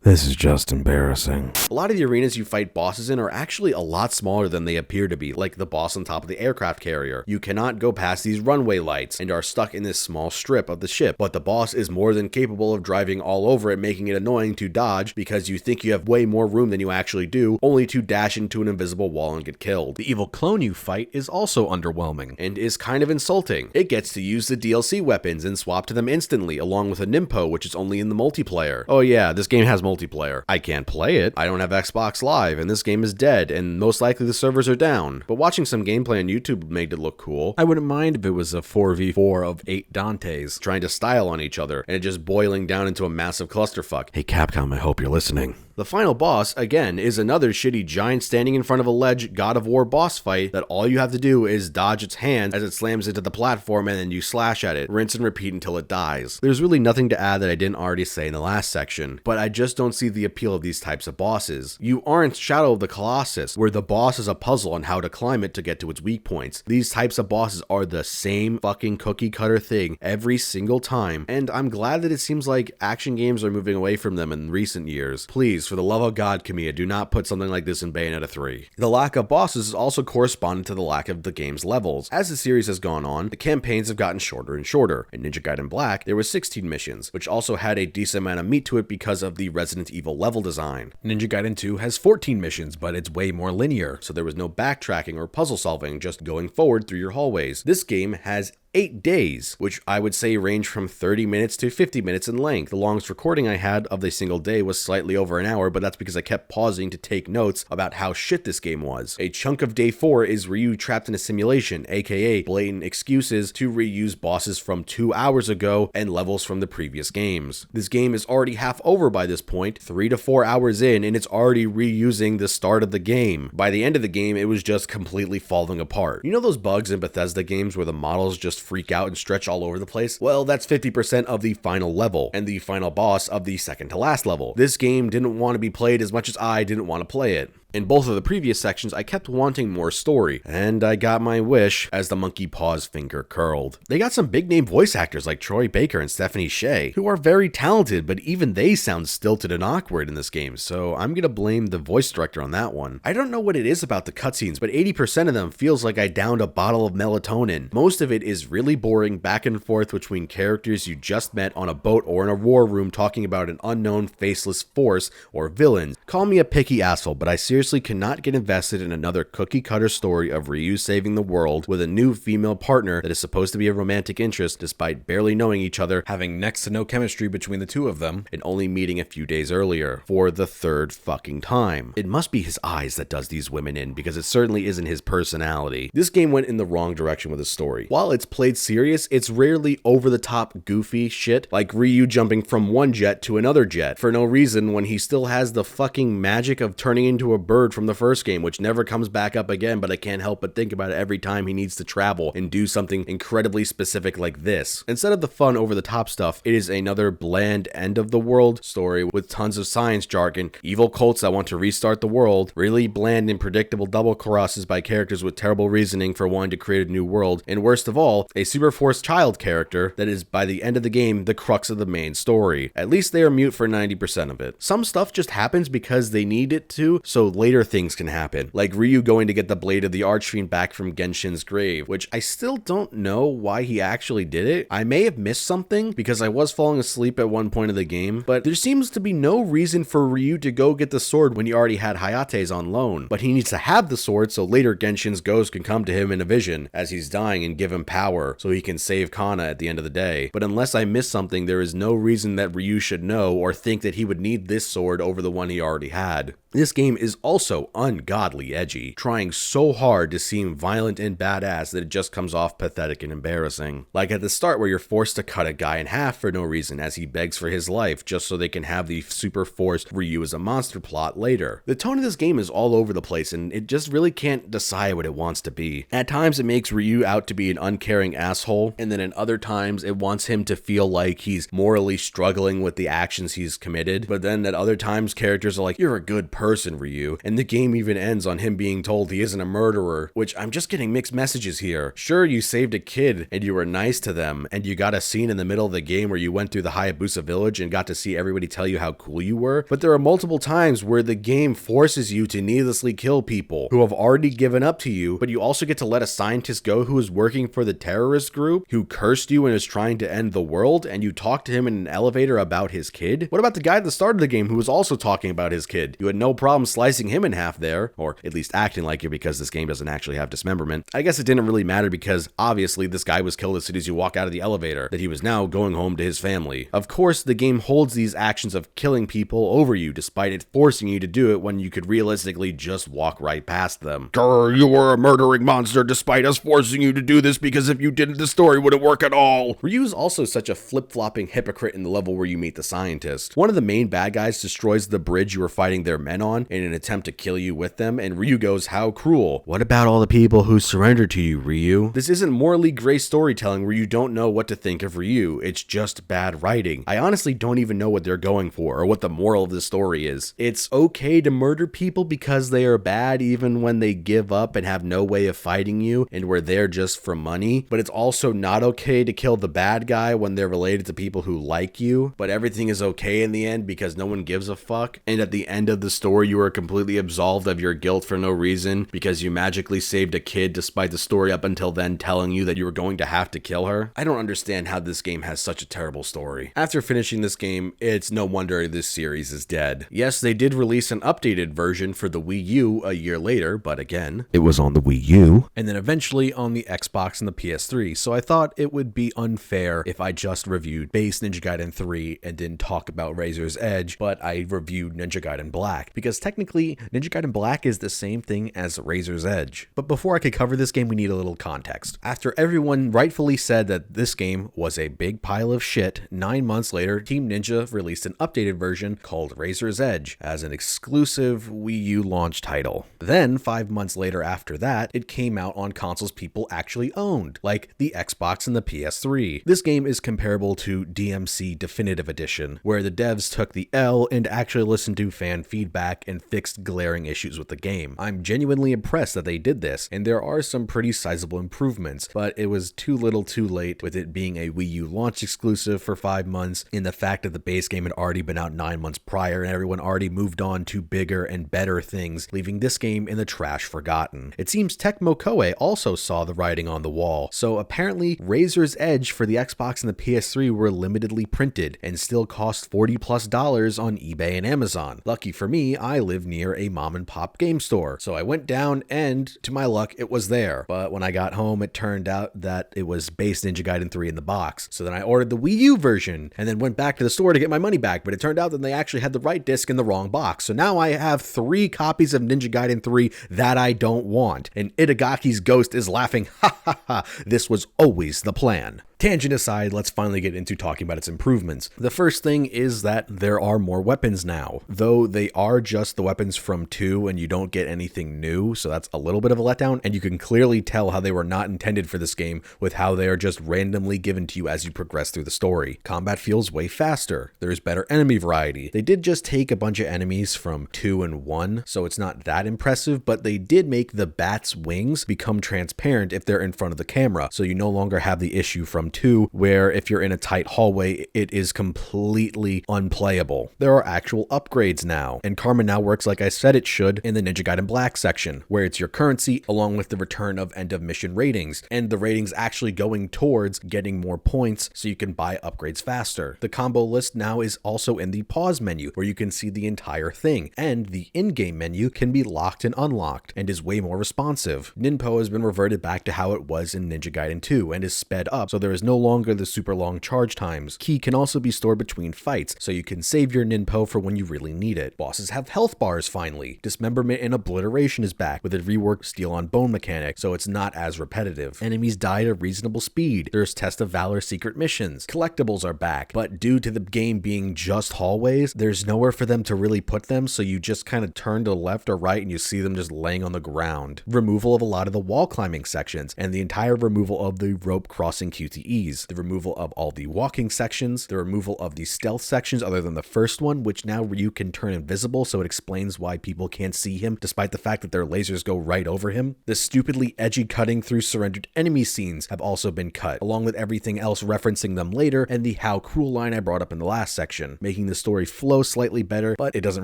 This is just embarrassing. A lot of the arenas you fight bosses in are actually a lot smaller than they appear to be, like the boss on top of the aircraft carrier. You cannot go past these runway lights and are stuck in this small strip of the ship, but the boss is more than capable of driving all over it, making it annoying to dodge because you think you have way more room than you actually do, only to dash into an invisible wall and get killed. The evil clone you fight is also underwhelming and is kind of insulting. It gets to use the DLC weapons and swap to them instantly, along with a Nimpo, which is only in the multiplayer. Oh yeah, this game has multiplayer. I can't play it. I don't have Xbox Live, and this game is dead, and most likely the servers are down. But watching some gameplay on YouTube made it look cool. I wouldn't mind if it was a 4v4 of 8 Dantes trying to style on each other, and it just boiling down into a massive clusterfuck. Hey Capcom, I hope you're listening. The final boss, again, is another shitty giant standing in front of a ledge God of War boss fight that all you have to do is dodge its hands as it slams into the platform and then you slash at it, rinse and repeat until it dies. There's really nothing to add that I didn't already say in the last section, but I just don't see the appeal of these types of bosses. You aren't Shadow of the Colossus, where the boss is a puzzle on how to climb it to get to its weak points. These types of bosses are the same fucking cookie cutter thing every single time, and I'm glad that it seems like action games are moving away from them in recent years. Please, for the love of God, Kamiya, do not put something like this in Bayonetta 3. The lack of bosses is also corresponded to the lack of the game's levels. As the series has gone on, the campaigns have gotten shorter and shorter. In Ninja Gaiden Black, there were 16 missions, which also had a decent amount of meat to it because of the Resident Evil level design. Ninja Gaiden 2 has 14 missions, but it's way more linear, so there was no backtracking or puzzle solving, just going forward through your hallways. This game has 8 days, which I would say range from 30 minutes to 50 minutes in length. The longest recording I had of a single day was slightly over an hour, but that's because I kept pausing to take notes about how shit this game was. A chunk of day 4 is Ryu trapped in a simulation, aka blatant excuses to reuse bosses from 2 hours ago and levels from the previous games. This game is already half over by this point, 3 to 4 hours in, and it's already reusing the start of the game. By the end of the game, it was just completely falling apart. You know those bugs in Bethesda games where the models just freak out and stretch all over the place? Well, that's 50% of the final level and the final boss of the second to last level. This game didn't want to be played as much as I didn't want to play it. In both of the previous sections, I kept wanting more story, and I got my wish as the monkey paw's finger curled. They got some big name voice actors like Troy Baker and Stephanie Shea, who are very talented, but even they sound stilted and awkward in this game, so I'm gonna blame the voice director on that one. I don't know what it is about the cutscenes, but 80% of them feels like I downed a bottle of melatonin. Most of it is really boring back and forth between characters you just met on a boat or in a war room talking about an unknown faceless force or villains. Call me a picky asshole, but I seriously cannot get invested in another cookie cutter story of Ryu saving the world with a new female partner that is supposed to be a romantic interest despite barely knowing each other, having next to no chemistry between the two of them, and only meeting a few days earlier for the third fucking time. It must be his eyes that does these women in, because it certainly isn't his personality. This game went in the wrong direction with the story. While it's played serious, it's rarely over the top goofy shit like Ryu jumping from one jet to another jet for no reason when he still has the fucking magic of turning into a bird from the first game, which never comes back up again, but I can't help but think about it every time he needs to travel and do something incredibly specific like this. Instead of the fun over the top stuff, it is another bland end of the world story with tons of science jargon, evil cults that want to restart the world, really bland and predictable double crosses by characters with terrible reasoning for wanting to create a new world, and worst of all, a super forced child character that is by the end of the game the crux of the main story. At least they are mute for 90% of it. Some stuff just happens because they need it to, so later things can happen, like Ryu going to get the blade of the Archfiend back from Genshin's grave, which I still don't know why he actually did it. I may have missed something because I was falling asleep at one point of the game, but there seems to be no reason for Ryu to go get the sword when he already had Hayate's on loan, but he needs to have the sword so later Genshin's ghost can come to him in a vision as he's dying and give him power so he can save Kana at the end of the day. But unless I missed something, there is no reason that Ryu should know or think that he would need this sword over the one he already had. This game is also ungodly edgy, trying so hard to seem violent and badass that it just comes off pathetic and embarrassing. Like at the start where you're forced to cut a guy in half for no reason as he begs for his life just so they can have the super forced Ryu as a monster plot later. The tone of this game is all over the place and it just really can't decide what it wants to be. At times it makes Ryu out to be an uncaring asshole, and then at other times it wants him to feel like he's morally struggling with the actions he's committed, but then at other times characters are like, you're a good person, Ryu, and the game even ends on him being told he isn't a murderer, which I'm just getting mixed messages here. Sure, you saved a kid and you were nice to them, and you got a scene in the middle of the game where you went through the Hayabusa village and got to see everybody tell you how cool you were, but there are multiple times where the game forces you to needlessly kill people who have already given up to you, but you also get to let a scientist go who is working for the terrorist group who cursed you and is trying to end the world, and you talk to him in an elevator about his kid? What about the guy at the start of the game who was also talking about his kid? You had no problem slicing him in half there, or at least acting like it, because this game doesn't actually have dismemberment. I guess it didn't really matter because obviously this guy was killed as soon as you walk out of the elevator, that he was now going home to his family. Of course, the game holds these actions of killing people over you despite it forcing you to do it when you could realistically just walk right past them. Grr, you were a murdering monster despite us forcing you to do this, because if you didn't, the story wouldn't work at all. Ryu's also such a flip-flopping hypocrite in the level where you meet the scientist. One of the main bad guys destroys the bridge you were fighting their men on in an attempt to kill you with them, and Ryu goes, "How cruel. What about all the people who surrendered to you, Ryu?" This isn't morally gray storytelling where you don't know what to think of Ryu. It's just bad writing. I honestly don't even know what they're going for or what the moral of the story is. It's okay to murder people because they are bad even when they give up and have no way of fighting you and were there just for money, but it's also not okay to kill the bad guy when they're related to people who like you, but everything is okay in the end because no one gives a fuck, and at the end of the story you are completely absolved of your guilt for no reason because you magically saved a kid despite the story up until then telling you that you were going to have to kill her. I don't understand how this game has such a terrible story. After finishing this game, it's no wonder this series is dead. Yes, they did release an updated version for the Wii U a year later, but again, it was on the Wii U, and then eventually on the Xbox and the PS3, so I thought it would be unfair if I just reviewed base Ninja Gaiden 3 and didn't talk about Razor's Edge, but I reviewed Ninja Gaiden Black, because technically Ninja Gaiden Black is the same thing as Razor's Edge. But before I could cover this game, we need a little context. After everyone rightfully said that this game was a big pile of shit, 9 months later, Team Ninja released an updated version called Razor's Edge as an exclusive Wii U launch title. Then, 5 months later after that, it came out on consoles people actually owned, like the Xbox and the PS3. This game is comparable to DMC Definitive Edition, where the devs took the L and actually listened to fan feedback and fixed glaring issues with the game. I'm genuinely impressed that they did this, and there are some pretty sizable improvements, but it was too little too late with it being a Wii U launch exclusive for 5 months, in the fact that the base game had already been out 9 months prior and everyone already moved on to bigger and better things, leaving this game in the trash forgotten. It seems Tecmo Koei also saw the writing on the wall, so apparently Razor's Edge for the Xbox and the PS3 were limitedly printed and still cost $40+ on eBay and Amazon. Lucky for me, I live near a mom and pop game store, so I went down and to my luck it was there, but when I got home it turned out that it was base Ninja Gaiden 3 in the box. So then I ordered the Wii U version and then went back to the store to get my money back, but it turned out that they actually had the right disc in the wrong box. So now I have 3 copies of Ninja Gaiden 3 that I don't want, and Itagaki's ghost is laughing, ha ha ha, this was always the plan. Tangent aside, let's finally get into talking about its improvements. The first thing is that there are more weapons now, though they are just the weapons from 2 and you don't get anything new, so that's a little bit of a letdown, and you can clearly tell how they were not intended for this game with how they are just randomly given to you as you progress through the story. Combat feels way faster. There's better enemy variety. They did just take a bunch of enemies from 2 and 1, so it's not that impressive, but they did make the bat's wings become transparent if they're in front of the camera, so you no longer have the issue from 2 where if you're in a tight hallway it is completely unplayable. There are actual upgrades now, and karma now works like I said it should in the Ninja Gaiden Black section, where it's your currency along with the return of end of mission ratings, and the ratings actually going towards getting more points so you can buy upgrades faster. The combo list now is also in the pause menu where you can see the entire thing, and the in-game menu can be locked and unlocked and is way more responsive. Ninpo has been reverted back to how it was in Ninja Gaiden 2 and is sped up, so there is no longer the super long charge times. Ki can also be stored between fights, so you can save your Ninpo for when you really need it. Bosses have health bars finally. Dismemberment and obliteration is back with a reworked steel on bone mechanic, so it's not as repetitive. Enemies die at a reasonable speed. There's Test of Valor secret missions. Collectibles are back, but due to the game being just hallways, there's nowhere for them to really put them, so you just kind of turn to the left or right and you see them just laying on the ground. Removal of a lot of the wall climbing sections, and the entire removal of the rope crossing QTE ease. The removal of all the walking sections, the removal of the stealth sections other than the first one, which now Ryu can turn invisible, so it explains why people can't see him despite the fact that their lasers go right over him. The stupidly edgy cutting through surrendered enemy scenes have also been cut, along with everything else referencing them later and the how cruel line I brought up in the last section, making the story flow slightly better, but it doesn't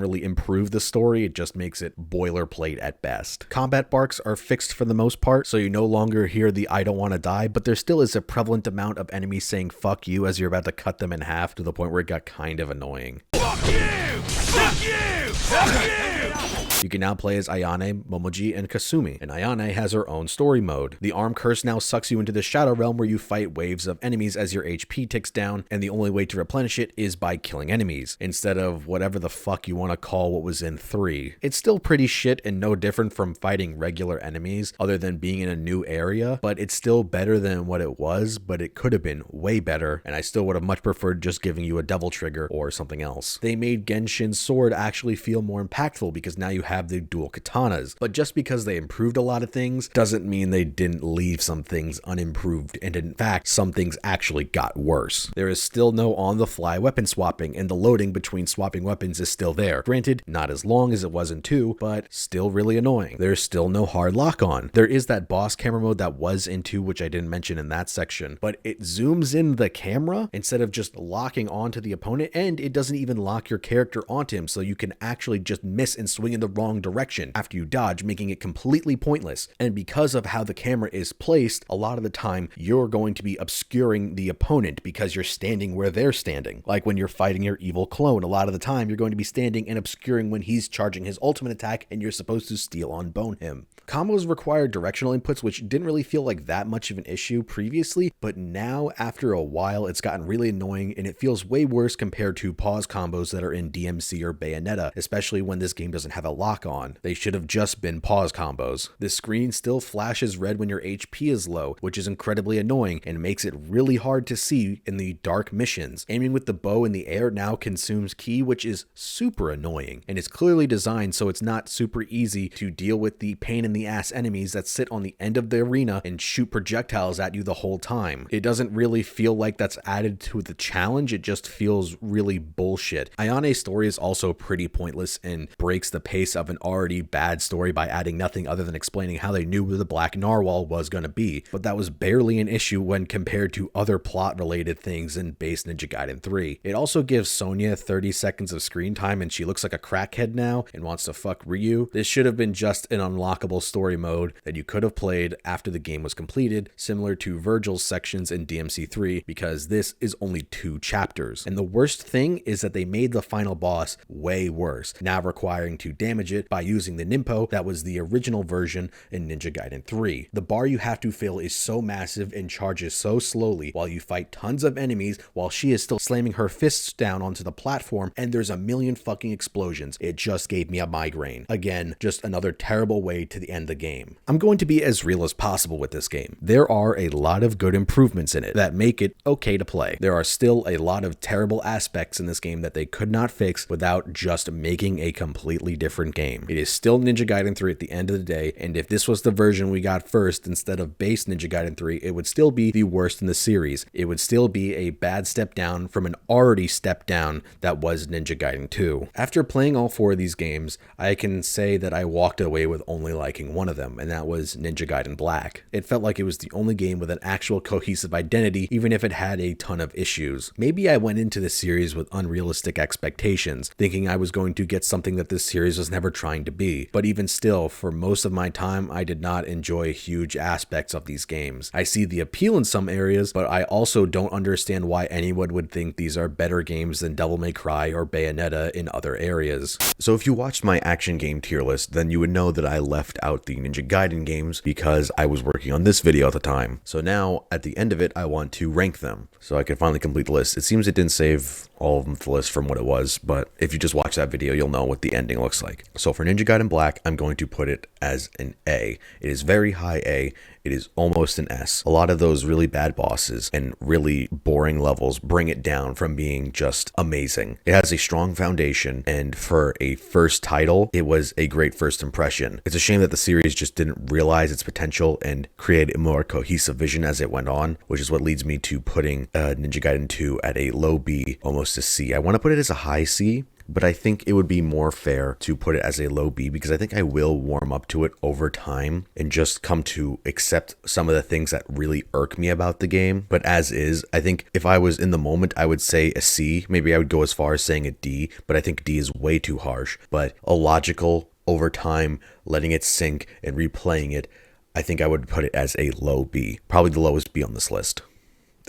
really improve the story, it just makes it boilerplate at best. Combat barks are fixed for the most part, so you no longer hear the "I don't want to die," but there still is a prevalent amount of enemies saying "fuck you" as you're about to cut them in half, to the point where it got kind of annoying. Fuck you! Fuck you! Fuck you! You can now play as Ayane, Momoji, and Kasumi, and Ayane has her own story mode. The arm curse now sucks you into the Shadow Realm where you fight waves of enemies as your HP ticks down, and the only way to replenish it is by killing enemies, instead of whatever the fuck you want to call what was in 3. It's still pretty shit and no different from fighting regular enemies, other than being in a new area, but it's still better than what it was, but it could have been way better, and I still would have much preferred just giving you a devil trigger or something else. They made Genshin's sword actually feel more impactful because now you have the dual katanas, but just because they improved a lot of things doesn't mean they didn't leave some things unimproved, and in fact some things actually got worse. There is still no on-the-fly weapon swapping, and the loading between swapping weapons is still there. Granted, not as long as it was in 2, but still really annoying. There's still no hard lock-on. There is that boss camera mode that was in 2, which I didn't mention in that section, but it zooms in the camera instead of just locking onto the opponent, and it doesn't even lock your character onto him, so you can actually just miss and swing in the wrong direction after you dodge, making it completely pointless. And because of how the camera is placed, a lot of the time you're going to be obscuring the opponent because you're standing where they're standing. Like when you're fighting your evil clone, a lot of the time you're going to be standing and obscuring when he's charging his ultimate attack and you're supposed to steal on bone him. Combos require directional inputs, which didn't really feel like that much of an issue previously, but now after a while it's gotten really annoying and it feels way worse compared to pause combos that are in DMC or Bayonetta, especially when this game doesn't have a lock on. They should have just been pause combos. The screen still flashes red when your HP is low, which is incredibly annoying and makes it really hard to see in the dark missions. Aiming with the bow in the air now consumes ki, which is super annoying, and it's clearly designed so it's not super easy to deal with the pain in the ass enemies that sit on the end of the arena and shoot projectiles at you the whole time. It doesn't really feel like that's added to the challenge, it just feels really bullshit. Ayane's story is also pretty pointless and breaks the pace of an already bad story by adding nothing other than explaining how they knew where the Black Narwhal was going to be, but that was barely an issue when compared to other plot related things in base Ninja Gaiden 3. It also gives Sonya 30 seconds of screen time and she looks like a crackhead now and wants to fuck Ryu. This should have been just an unlockable story mode that you could have played after the game was completed, similar to Virgil's sections in DMC 3, because this is only 2 chapters. And the worst thing is that they made the final boss way worse, now requiring to damage it by using the Ninpo that was the original version in Ninja Gaiden 3. The bar you have to fill is so massive and charges so slowly while you fight tons of enemies while she is still slamming her fists down onto the platform, and there's a million fucking explosions. It just gave me a migraine. Again, just another terrible way to end the game. I'm going to be as real as possible with this game. There are a lot of good improvements in it that make it okay to play. There are still a lot of terrible aspects in this game that they could not fix without just making a completely different game. It is still Ninja Gaiden 3 at the end of the day, and if this was the version we got first instead of base Ninja Gaiden 3, it would still be the worst in the series. It would still be a bad step down from an already step down that was Ninja Gaiden 2. After playing all 4 of these games, I can say that I walked away with only liking one of them, and that was Ninja Gaiden Black. It felt like it was the only game with an actual cohesive identity, even if it had a ton of issues. Maybe I went into the series with unrealistic expectations, thinking I was going to get something that this series was never trying to be, but even still, for most of my time, I did not enjoy huge aspects of these games. I see the appeal in some areas, but I also don't understand why anyone would think these are better games than Devil May Cry or Bayonetta in other areas. So if you watched my action game tier list, then you would know that I left out the Ninja Gaiden games because I was working on this video at the time. So now, at the end of it, I want to rank them so I can finally complete the list. It seems it didn't save all of the list from what it was, but if you just watch that video, you'll know what the ending looks like. So for Ninja Gaiden Black, I'm going to put it as an A. It is very high A. It it is almost an S. A lot of those really bad bosses and really boring levels bring it down from being just amazing. It has a strong foundation, and for a first title, it was a great first impression. It's a shame that the series just didn't realize its potential and create a more cohesive vision as it went on, which is what leads me to putting Ninja Gaiden 2 at a low B, almost a C. I want to put it as a high C, but I think it would be more fair to put it as a low B because I think I will warm up to it over time and just come to accept some of the things that really irk me about the game. But as is, I think if I was in the moment, I would say a C. Maybe I would go as far as saying a D, but I think D is way too harsh. But a logical, over time, letting it sink and replaying it, I think I would put it as a low B. Probably the lowest B on this list.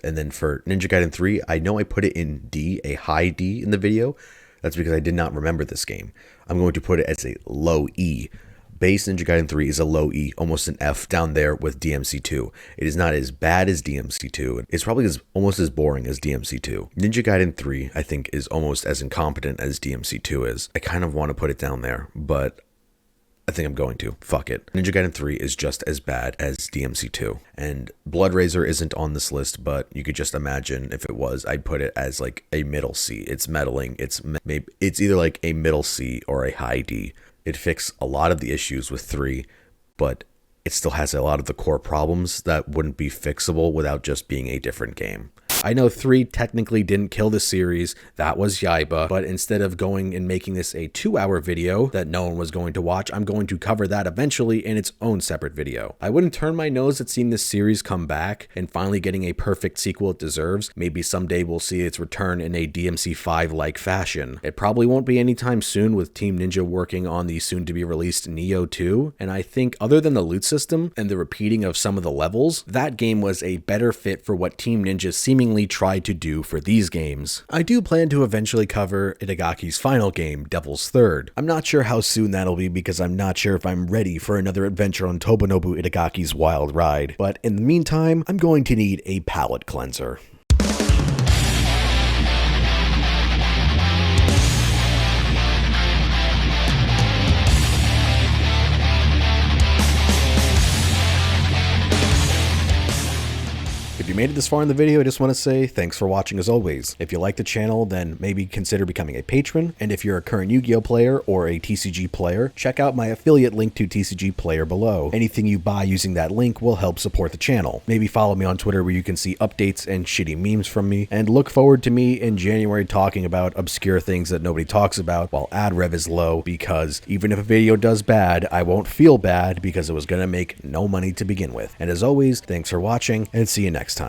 And then for Ninja Gaiden 3, I know I put it in D, a high D in the video. That's because I did not remember this game. I'm going to put it as a low E. Base Ninja Gaiden 3 is a low E, almost an F down there with DMC2. It is not as bad as DMC2. It's probably almost as boring as DMC2. Ninja Gaiden 3, I think, is almost as incompetent as DMC2 is. I kind of want to put it down there, but I think I'm going to. Fuck it. Ninja Gaiden 3 is just as bad as DMC2. And Blood Razor isn't on this list, but you could just imagine if it was, I'd put it as like a middle C. It's meddling. It's either like a middle C or a high D. It fixed a lot of the issues with 3, but it still has a lot of the core problems that wouldn't be fixable without just being a different game. I know 3 technically didn't kill the series, that was Yaiba, but instead of going and making this a 2-hour video that no one was going to watch, I'm going to cover that eventually in its own separate video. I wouldn't turn my nose at seeing this series come back and finally getting a perfect sequel it deserves. Maybe someday we'll see its return in a DMC5-like fashion. It probably won't be anytime soon with Team Ninja working on the soon-to-be-released Neo 2, and I think other than the loot system and the repeating of some of the levels, that game was a better fit for what Team Ninja seemingly tried to do for these games. I do plan to eventually cover Itagaki's final game, Devil's Third. I'm not sure how soon that'll be because I'm not sure if I'm ready for another adventure on Tobunobu Itagaki's wild ride, but in the meantime, I'm going to need a palate cleanser. If you made it this far in the video, I just want to say thanks for watching as always. If you like the channel, then maybe consider becoming a patron, and if you're a current Yu-Gi-Oh player or a TCG player, check out my affiliate link to TCG Player below. Anything you buy using that link will help support the channel. Maybe follow me on Twitter where you can see updates and shitty memes from me, and look forward to me in January talking about obscure things that nobody talks about while ad rev is low, because even if a video does bad, I won't feel bad because it was gonna make no money to begin with. And as always, thanks for watching, and see you next time.